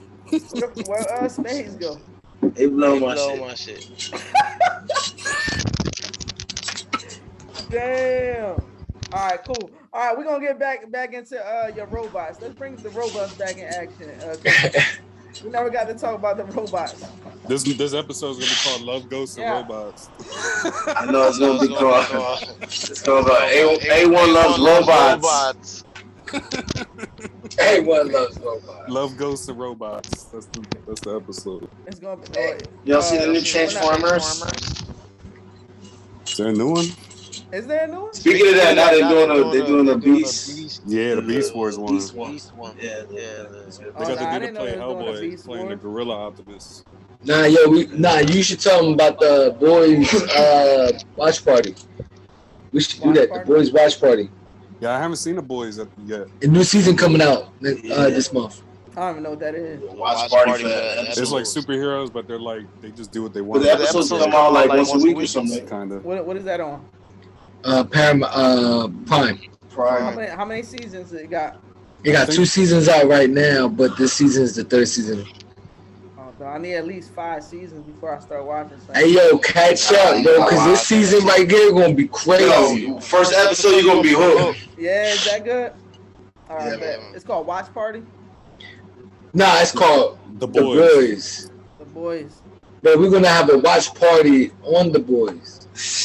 Where Spades go? They blow my shit. Damn. All right, cool. All right, we're gonna get back into your robots. Let's bring the robots back in action. We never got to talk about the robots. This episode is gonna be called "Love Ghosts and Robots." I know it's gonna be called. It's called A1 Loves Robots. A1 loves robots. Love Ghosts and Robots. That's the episode. It's gonna be. Y'all see the new Transformers? Is there a new one? Is there a new one? Speaking of that, now they're doing the Beast. Yeah, the Beast Wars one. Yeah. They got the dude to play Hellboy playing the Gorilla Optimus. Nah, you should tell them about the boys watch party. We should do that. The boys watch party. Yeah, I haven't seen the boys yet. A new season coming out this month. I don't even know what that is. Watch party for It's like superheroes, but they just do what they want. But the episodes come out like once a week or something. Kind of. What is that on? Prime. How many seasons it got? It got 2 seasons out right now, but this season is the 3rd season. Oh, I need at least 5 seasons before I start watching something. Hey, yo, catch up, yo, because this season right here gonna be crazy. Yo, first episode, you're gonna be hooked. Yeah, is that good? All right, Yeah, it's called Watch Party? Nah, it's called The Boys. The Boys. But we're gonna have a watch party on The Boys.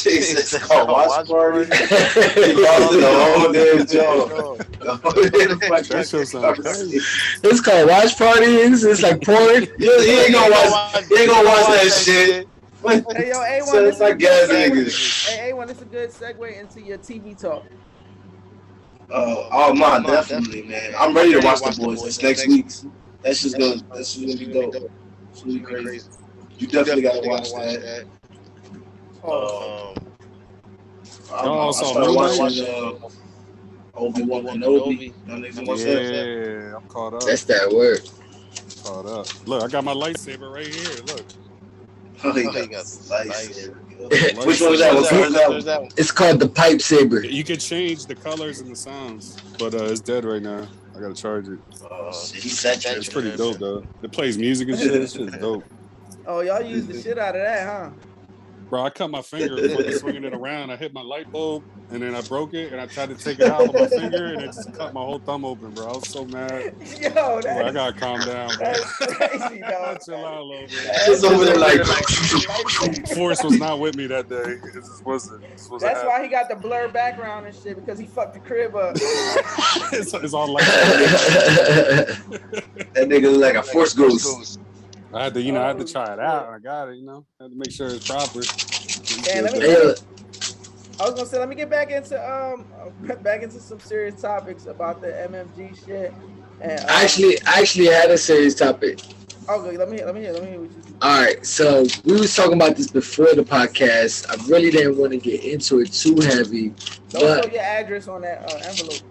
It's called Watch Party. The whole damn joke. That show sounds crazy. It's called watch party. It's like porn. He ain't gonna watch that shit. Hey, yo, A1, So it's like gas niggas. Hey, A1, it's a good segue into your TV talk. Oh man, definitely, man. I'm ready to watch The Boys. It's next week. That's just gonna be dope. It's gonna be crazy. You definitely gotta watch that. I started watching Obi-Wan Kenobi. Yeah, I'm caught up. That's that word. Caught up. Look, I got my lightsaber right here. Look. Which one is that one? It's called the pipe saber. You can change the colors and the sounds, but it's dead right now. I gotta charge it. It's pretty dope though. It plays music and shit. This shit's dope. Oh, y'all use the shit out of that, huh? Bro, I cut my finger swinging it around. I hit my light bulb, and then I broke it, and I tried to take it out with my finger, and it just cut my whole thumb open, bro. I was so mad. Yo, I gotta calm down, bro. That's crazy, dog. Chill out a little bit. It's over there like. Force was not with me that day. It just wasn't. That's why he got the blur background and shit, because he fucked the crib up. it's all like That nigga look like a Force ghost. I had to try it out. I got it, I had to make sure it's proper. I was gonna say, let me get back into some serious topics about the MMG shit. And I actually had a serious topic. Okay, let me hear what you. All right, so we was talking about this before the podcast. I really didn't want to get into it too heavy. Don't show your address on that envelope.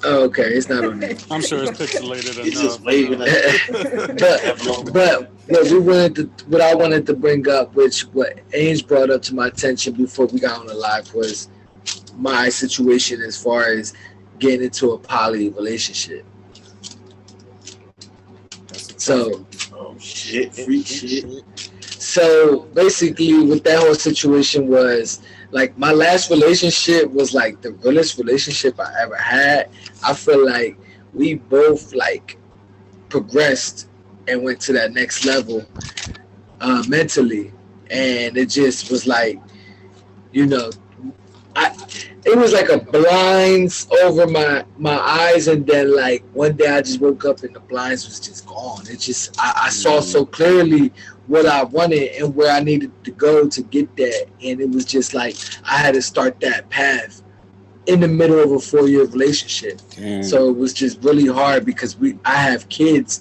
Oh, okay, it's not on there. I'm sure it's pixelated enough. He's just waving at it. but what I wanted to bring up, which what Ames brought up to my attention before we got on the live, was my situation as far as getting into a poly relationship. So, freak shit. So basically, what that whole situation was, like, my last relationship was like the realest relationship I ever had. I feel like we both like progressed and went to that next level mentally, and it just was like, it was like a blinds over my eyes, and then like one day I just woke up and the blinds was just gone. It just I saw so clearly what I wanted and where I needed to go to get that, and it was just like I had to start that path in the middle of a 4-year relationship. So it was just really hard because I have kids,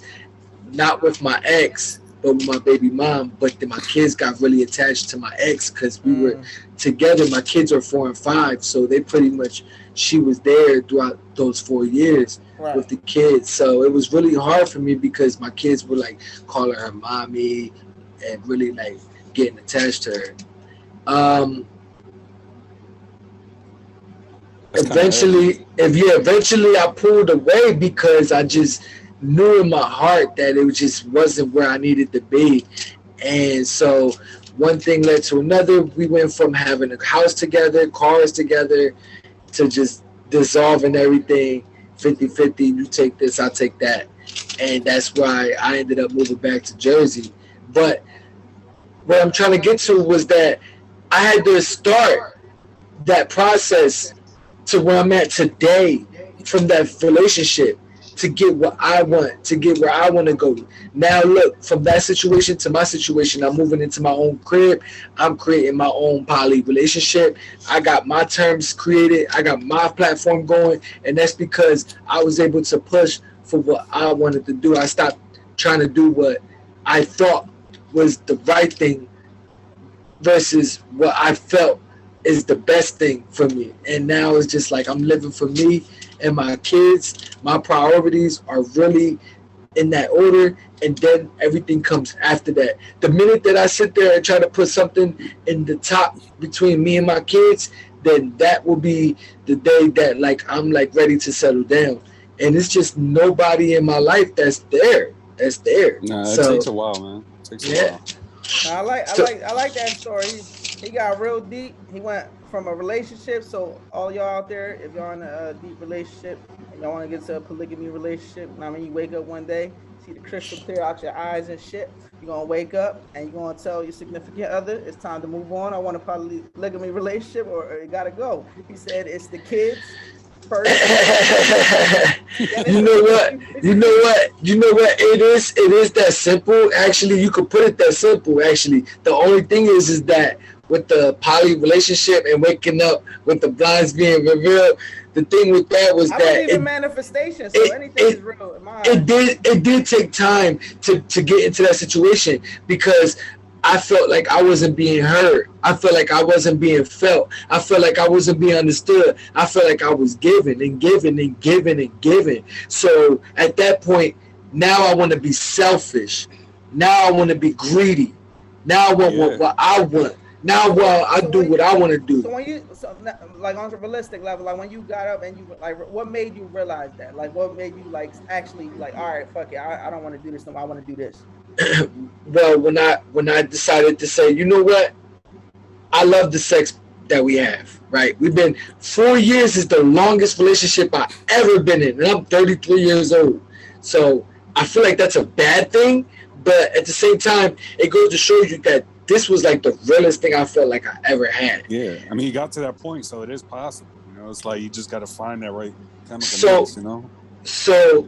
not with my ex but with my baby mom, but then my kids got really attached to my ex because we were together. My kids are 4 and 5, so they pretty much, she was there throughout those 4 years with the kids. So it was really hard for me because my kids were like calling her mommy and really like getting attached to her. Eventually I pulled away because I just knew in my heart that it just wasn't where I needed to be. And so one thing led to another. We went from having a house together, cars together, to just dissolving everything 50-50. You take this, I take that. And that's why I ended up moving back to Jersey. But what I'm trying to get to was that I had to start that process to where I'm at today from that relationship to get what I want, to get where I want to go. Now look, from that situation to my situation, I'm moving into my own crib. I'm creating my own poly relationship. I got my terms created. I got my platform going. And that's because I was able to push for what I wanted to do. I stopped trying to do what I thought was the right thing versus what I felt is the best thing for me. And now it's just like I'm living for me and my kids. My priorities are really in that order, and then everything comes after that. The minute that I sit there and try to put something in the top between me and my kids, then that will be the day that like I'm like ready to settle down. And it's just nobody in my life that's there. Nah, it takes a while, man. It takes a while. I like that story. He got real deep. He went from a relationship. So all y'all out there, if y'all in a deep relationship and y'all want to get to a polygamy relationship, I mean, you wake up one day, see the crystal clear out your eyes and shit. You're gonna wake up and you're gonna tell your significant other it's time to move on. I want a polygamy relationship, or it gotta go. He said it's the kids first. You know what? It is that simple. Actually, you could put it that simple. Actually, the only thing is that with the poly relationship and waking up with the blinds being revealed, the thing with that was I that believe in manifestation, so anything is real in my eyes. It did take time to get into that situation because I felt like I wasn't being heard. I felt like I wasn't being felt. I felt like I wasn't being understood. I felt like I was giving and giving and giving and giving. So at that point, now I want to be selfish. Now I want to be greedy. Now I want what I want. Now I do what I want to do. So when you, like on a realistic level, like when you got up and you like, what made you realize that? Like what made you like actually like, all right, fuck it, I don't want to do this no more. I want to do this. Well, when I decided to say, you know what, I love the sex that we have, right? We've been 4 years is the longest relationship I've ever been in, and I'm 33 years old. So I feel like that's a bad thing, but at the same time, it goes to show you that this was like the realest thing I felt like I ever had. Yeah, I mean, he got to that point, so it is possible. You know, it's like you just got to find that right chemical mix, you know. So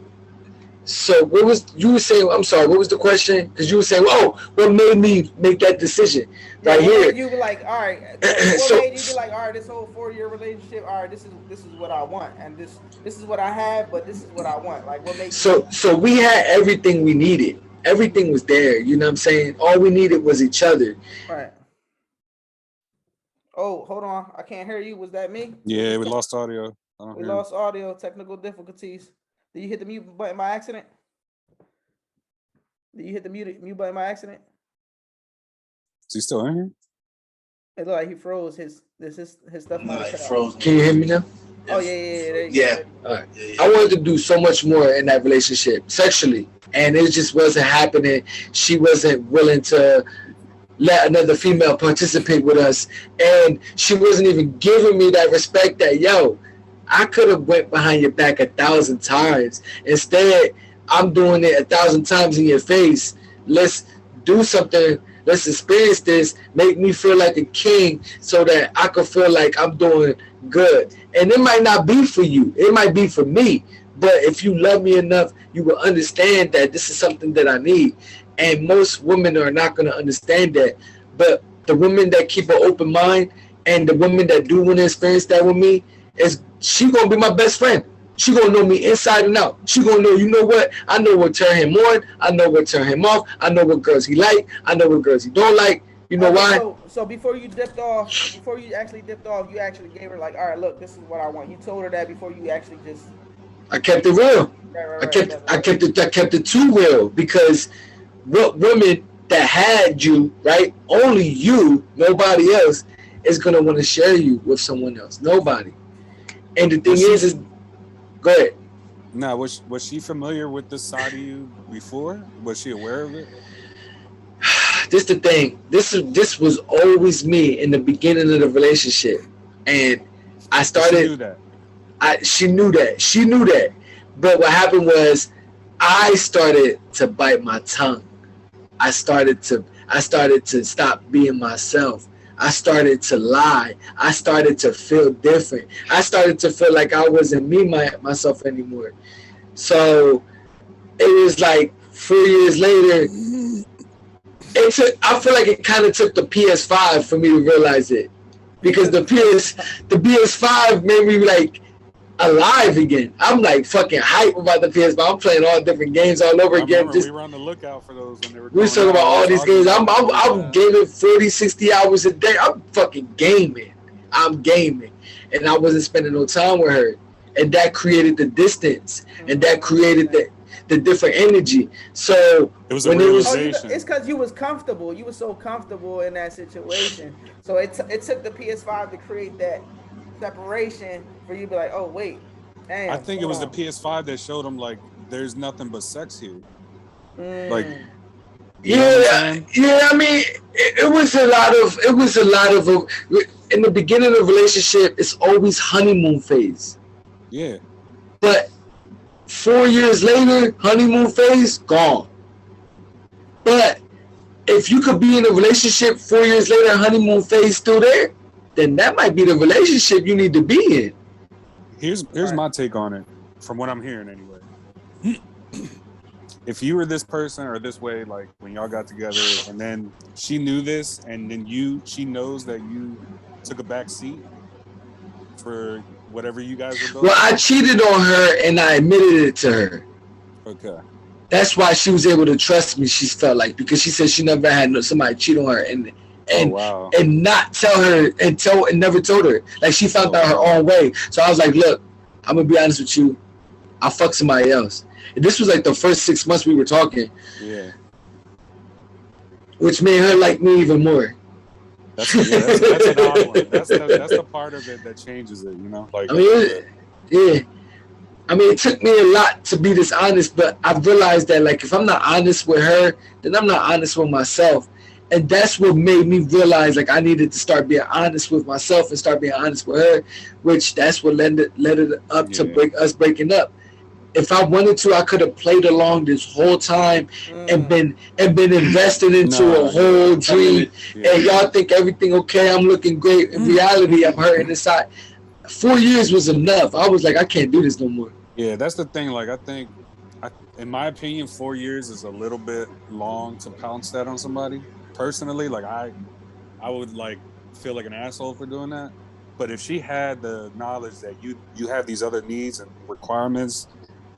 what was you were saying? I'm sorry. What was the question? Because you were saying, "Oh, what made me make that decision?" Right here. You were like, "All right." What made you be like, "All right, this whole 4-year relationship. All right, this is what I want, and this is what I have, but this is what I want." Like, what made you? So we had everything we needed. Everything was there. You know what I'm saying? All we needed was each other. Right. Oh, hold on. I can't hear you. Was that me? Yeah, we lost audio. We lost audio. Technical difficulties. Did you hit the mute button by accident? Did you hit the mute button by accident? Is he still in here? It looked like he froze his stuff. No, he froze. Can you hear me now? Oh yeah. Yeah. All right. I wanted to do so much more in that relationship sexually, and it just wasn't happening. She wasn't willing to let another female participate with us, and she wasn't even giving me that respect that, yo, I could have went behind your back 1,000 times. Instead, I'm doing it 1,000 times in your face. Let's do something. Let's experience this. Make me feel like a king so that I can feel like I'm doing good. And it might not be for you. It might be for me. But if you love me enough, you will understand that this is something that I need. And most women are not going to understand that. But the women that keep an open mind and the women that do want to experience that with me, she going to be my best friend. She going to know me inside and out. She going to know, you know what? I know what turn him on. I know what turn him off. I know what girls he like. I know what girls he don't like. You know why? So before you actually dipped off, you actually gave her like, all right, look, this is what I want. You told her that before you actually just. I kept it real. I kept it too real, because what women that had you, right? Only you, nobody else is gonna want to share you with someone else. Nobody. And the thing is go ahead. Now, was she familiar with this side of you before? Was she aware of it? this the thing. This was always me in the beginning of the relationship, and I started. She knew that. She knew that. But what happened was, I started to bite my tongue. I started to stop being myself. I started to lie. I started to feel different. I started to feel like I wasn't myself anymore. So it was like 4 years later. I feel like it kind of took the PS5 for me to realize it, because the PS5 made me like alive again. I'm like fucking hype about the PS5. I'm playing all different games all over again. We were on the lookout for those when they were. We were talking about all these games. I'm gaming 40, 60 hours a day. I'm fucking gaming. I'm gaming, and I wasn't spending no time with her, and that created the distance, and that created the different energy. So it was a realization. It's because you was comfortable. You were so comfortable in that situation. So it took the PS5 to create that separation for you to be like, oh wait, damn. I think it was the PS5 that showed him like there's nothing but sex here. Like, yeah. I mean, it was a lot of in the beginning of a relationship, it's always honeymoon phase. Yeah. But 4 years later, honeymoon phase gone. But if you could be in a relationship 4 years later, honeymoon phase still there, then that might be the relationship you need to be in. Here's my take on it, from what I'm hearing anyway. If you were this person or this way, like when y'all got together, and then she knew this, and then she knows that you took a back seat for whatever you guys were doing. Well, I cheated on her and I admitted it to her. Okay. That's why she was able to trust me. She felt like, because she said she never had somebody cheat on her and not tell her and never told her. Like, she found out her own way. So I was like, look, I'm gonna be honest with you. I fucked somebody else. And this was like the first 6 months we were talking. Yeah. Which made her like me even more. That's an odd one. That's the part of it that changes it, you know? Like, I mean, yeah. I mean, it took me a lot to be this honest, but I realized that, like, if I'm not honest with her, then I'm not honest with myself. And that's what made me realize, like, I needed to start being honest with myself and start being honest with her, which that's what led it up to us breaking up. If I wanted to, I could have played along this whole time and been invested into a whole dream. And y'all think everything okay? I'm looking great. In reality, I'm hurting inside. 4 years was enough. I was like, I can't do this no more. Yeah, that's the thing. Like, I think, in my opinion, 4 years is a little bit long to pounce that on somebody. Personally, like, I would like feel like an asshole for doing that. But if she had the knowledge that you have these other needs and requirements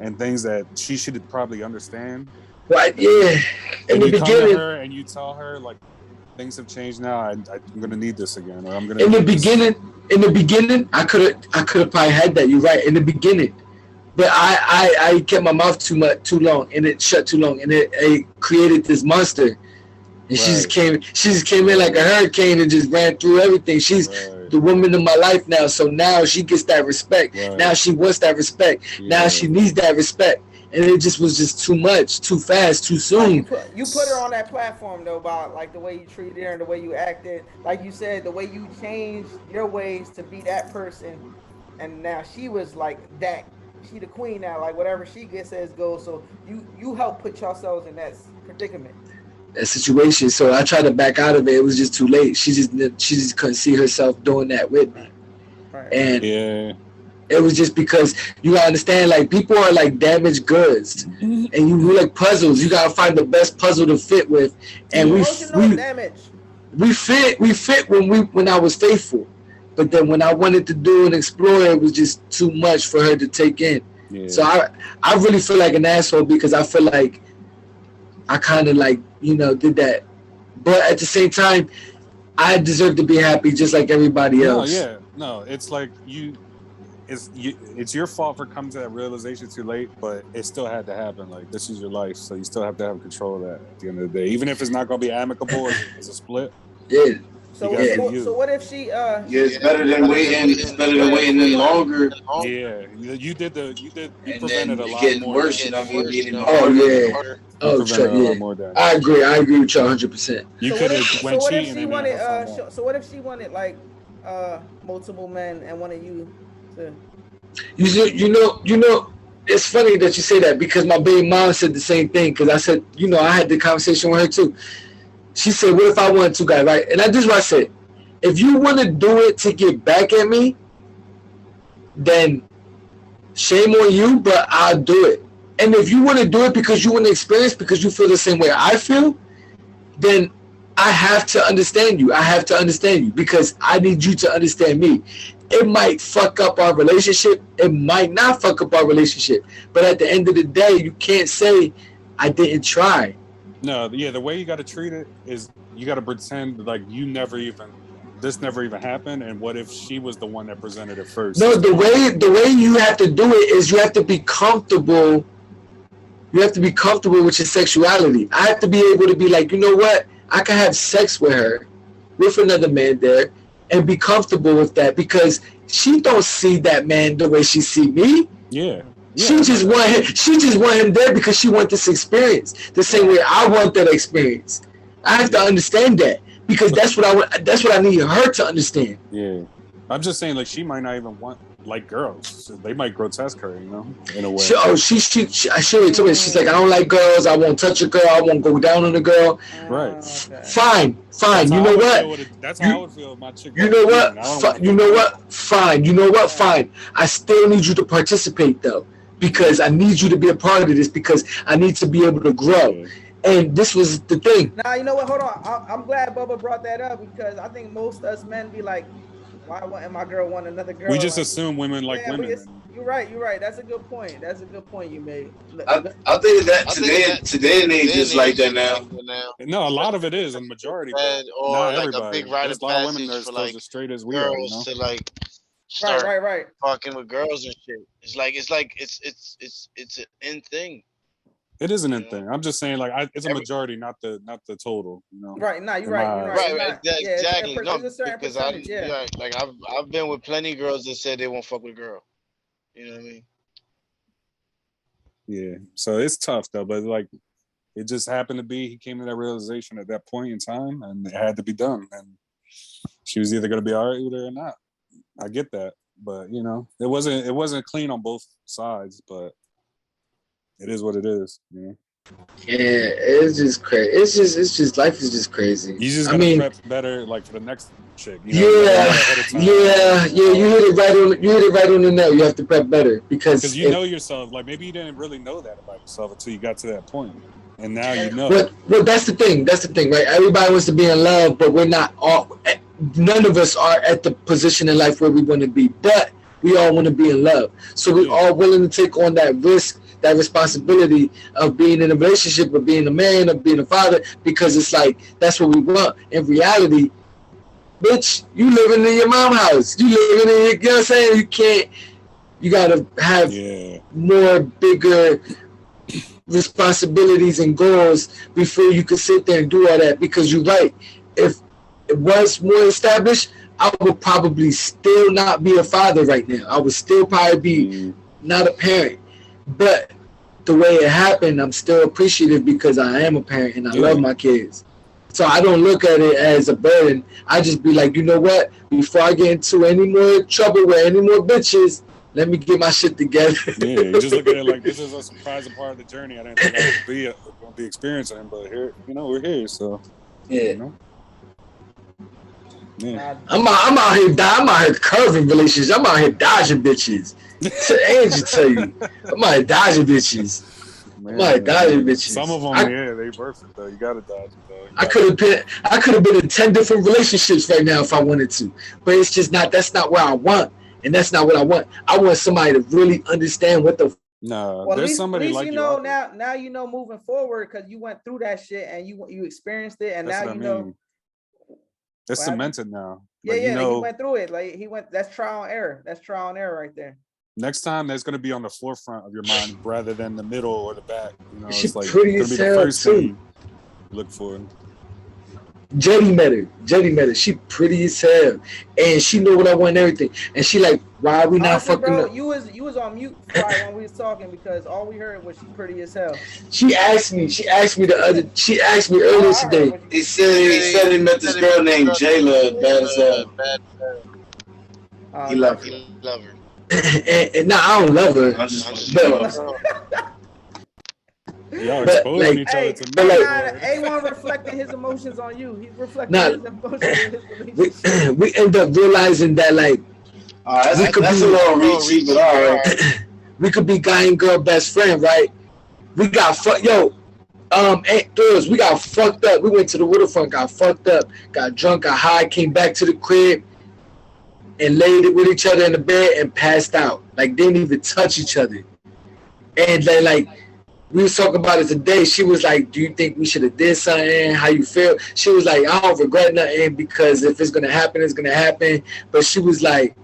and things that she should probably understand. Right, yeah. In the beginning, come to her and you tell her, like, things have changed now. I'm gonna need this again, or I'm gonna. In the beginning, I could have probably had that. You're right. In the beginning, but I kept my mouth too long, and it shut too long, and it created this monster. And she just came in like a hurricane and just ran through everything. She's the woman in my life now, so now she gets that respect. Now she wants that respect. Now she needs that respect, and it just was just too much, too fast, too soon. You put her on that platform though, about like the way you treated her and the way you acted, like you said, the way you changed your ways to be that person, and now she was like that. She the queen now, like whatever she says goes. So you help put yourselves in that predicament. That situation. So I tried to back out of it. It was just too late. She just couldn't see herself doing that with me. Right. And it was just because you gotta understand, like, people are like damaged goods, and you like puzzles. You gotta find the best puzzle to fit with. And we fit when I was faithful, but then when I wanted to do and explore, it was just too much for her to take in. Yeah. So I really feel like an asshole, because I feel like I kind of like, did that. But at the same time, I deserve to be happy just like everybody else. No, it's like it's your fault for coming to that realization too late, but it still had to happen. Like, this is your life, so you still have to have control of that at the end of the day. Even if it's not going to be amicable as a split. Yeah. So, You gotta what, be you. so what if she Yeah, it's better than waiting. It's better than waiting in longer. Yeah, you And prevented then a it lot getting more. worse, you know what I mean? Being Oh yeah. Oh, prevented a lot yeah. more damage. I agree with you 100%. You so could what if have went so what if cheating she and wanted never found out. so what if she wanted like multiple men and wanted you to You know, it's funny that you say that because my baby mom said the same thing. Because I said, you know, I had the conversation with her too. She said, "What if I wanted two guys?" Right? And this is what I said. If you want to do it to get back at me, then shame on you, but I'll do it. And if you want to do it because you want to experience, because you feel the same way I feel, then I have to understand you. I have to understand you because I need you to understand me. It might fuck up our relationship. It might not fuck up our relationship. But at the end of the day, you can't say I didn't try. No, yeah, the way you got to treat it is you got to pretend like this never even happened. And what if she was the one that presented it first? No, the way you have to do it is you have to be comfortable. You have to be comfortable with your sexuality. I have to be able to be like, you know what? I can have sex with her, with another man there, and be comfortable with that because she don't see that man the way she see me. Yeah. She just want him there because she want this experience the same way I want that experience. I have to understand that because that's what I want. That's what I need her to understand. Yeah, I'm just saying, like, she might not even want like girls. So they might grotesque her, you know, in a way. She told me, she's like, I don't like girls. I won't touch a girl. I won't go down on a girl. Right. Okay. Fine. You know what? That's how I would feel if my chick. You know what? You know what? Fine. You know what? Fine. I still need you to participate though, because I need you to be a part of this because I need to be able to grow. Yeah. And this was the thing. Now, you know what? Hold on. I'm glad Bubba brought that up because I think most of us men be like, why wouldn't my girl want another girl? We just assume women like women. You're right. That's a good point. You made. I think that today and age is like that now. No, a lot of it is, a majority. But or not like everybody. a big rite There's of a lot of passage women for that are like as straight as we girls are, you know? to like start right. Fucking with girls and shit. It's an in thing. It is an in thing. I'm just saying, like, it's a majority, not the total. You know. Right. No, you're right. Right. Exactly. No, it's a certain because percentage, like I've been with plenty of girls that said they won't fuck with a girl. You know what I mean? Yeah. So it's tough though, but like, it just happened to be he came to that realization at that point in time, and it had to be done. And she was either going to be all right with it or not. I get that, but you know, it wasn't clean on both sides, but. It is what it is, you know. Yeah, it's just crazy. It's just life is just crazy. You just gotta prep better, like for the next chick. You know, yeah. You hit it right on the nail. You have to prep better because you know yourself. Like maybe you didn't really know that about yourself until you got to that point, and now you know. But that's the thing. Right? Everybody wants to be in love, but we're not all. None of us are at the position in life where we want to be, but we all want to be in love. So we're all willing to take on that risk. That responsibility of being in a relationship, of being a man, of being a father, because it's like that's what we want. In reality, bitch, you living in your mom's house. You living in your, you know what I'm saying? You gotta have more bigger responsibilities and goals before you can sit there and do all that. Because you're right. If it was more established, I would probably still not be a father right now. I would still probably be not a parent. But the way it happened, I'm still appreciative because I am a parent and I love my kids. So I don't look at it as a burden. I just be like, you know what? Before I get into any more trouble with any more bitches, let me get my shit together. Yeah, you just look at it like this is a surprising part of the journey. I didn't think I would be experiencing, but here, you know, we're here. So you know. Yeah. I'm out here curving relationships. I'm out here dodging bitches. Angie tell you, I'm out here dodging bitches. Some of them, they worth it though. You gotta dodge it though. I could have been in 10 different relationships right now if I wanted to, but it's just not. That's not where I want, and that's not what I want. I want somebody to really understand what the. No, well, there's somebody at least like you know now you know moving forward because you went through that shit and you experienced it, and that's now you know. It's cemented now. Yeah, like, you know, he went through it. Like that's trial and error. That's trial and error right there. Next time, that's going to be on the forefront of your mind rather than the middle or the back. You know, it's like pretty going to be the first thing you look for. Jetty met her. She pretty as hell, and she know what I want and everything. And she like, why are we not Honestly, fucking? bro, you was on mute right when we was talking because all we heard was she pretty as hell. She asked me earlier today. He said he met this girl named Jayla, bad as hell. He loved her. And now I don't love her. I'm just Y'all But, exposing like, each other to but, me. like- A1 reflecting his emotions on you. He's reflecting his emotions in his relationship. we end up realizing that like that's a little reachy, but all right. we could be guy and girl best friend, right? We got Thrillz, we got fucked up. We went to the waterfront, got fucked up, got drunk, got high, came back to the crib, and laid it with each other in the bed and passed out. Like didn't even touch each other. And then like we was talking about it today. She was like, "Do you think we should have did something? How you feel?" She was like, "I don't regret nothing because if it's gonna happen, it's gonna happen." But she was like,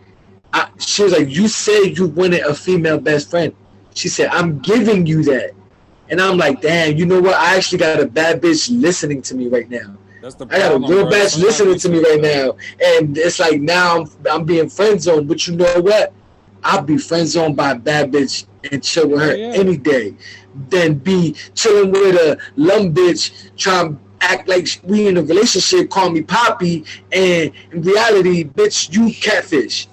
"You said you wanted a female best friend." She said, "I'm giving you that," and I'm like, "Damn, you know what? I actually got a bad bitch listening to me right now. That's the I got a problem, real bro. bitch listening to me right now, and it's like now I'm being friend zoned. But you know what? I'll be friend zoned by a bad bitch and chill with her any day, than be chilling with a lum bitch trying to act like we in a relationship, call me Poppy, and in reality, bitch, you catfish."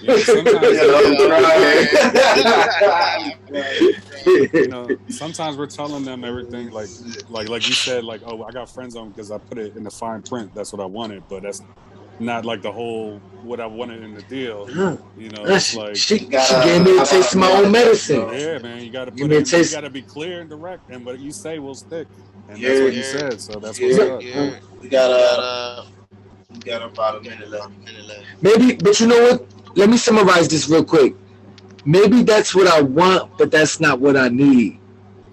Yeah, sometimes we're telling them everything like you said, like, "Oh, I got friend zone because I put it in the fine print. That's what I wanted," but that's not like the whole what I wanted in the deal. You know, it's like she gave me a taste of my own medicine. Yeah, man, you gotta put it. You gotta be clear and direct, and what you say will stick. And that's what you said. So that's what's up. We got about a minute left. Maybe, but you know what? Let me summarize this real quick. Maybe that's what I want, but that's not what I need.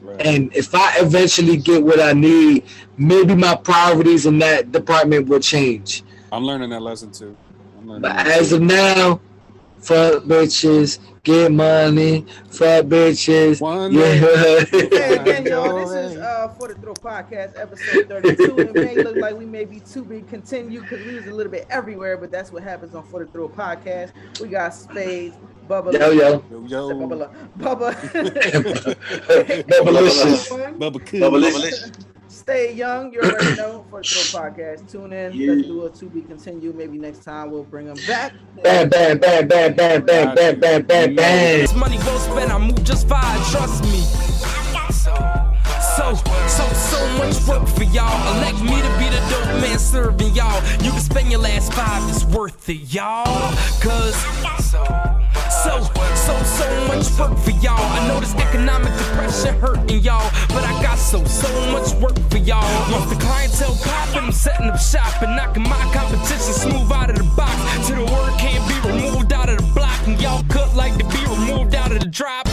Right. And if I eventually get what I need, maybe my priorities in that department will change. I'm learning that lesson too. But as of now, fuck bitches, get money, fuck bitches. Hey, again, yo, this is For the Thrill Podcast, episode 32. It may look like we may be to be continued because we was a little bit everywhere, but that's what happens on For the Thrill Podcast. We got Spadez, Bubba, Bubba, StayYoung, you already know, For the Thrill Podcast. Tune in. Let's do a to be continued. Maybe next time we'll bring them back. Bam. This money well spent, I move just fine, trust me. So much work for y'all. Elect me to be the dope man serving y'all. You can spend your last 5, it's worth it, y'all. Cause so much work for y'all. I know this economic depression hurting y'all, but I got so much work for y'all. Once the clientele popping, I'm setting up shop and knocking my competition smooth out of the box till the word can't be removed out of the block, and y'all cut like to be removed out of the drop.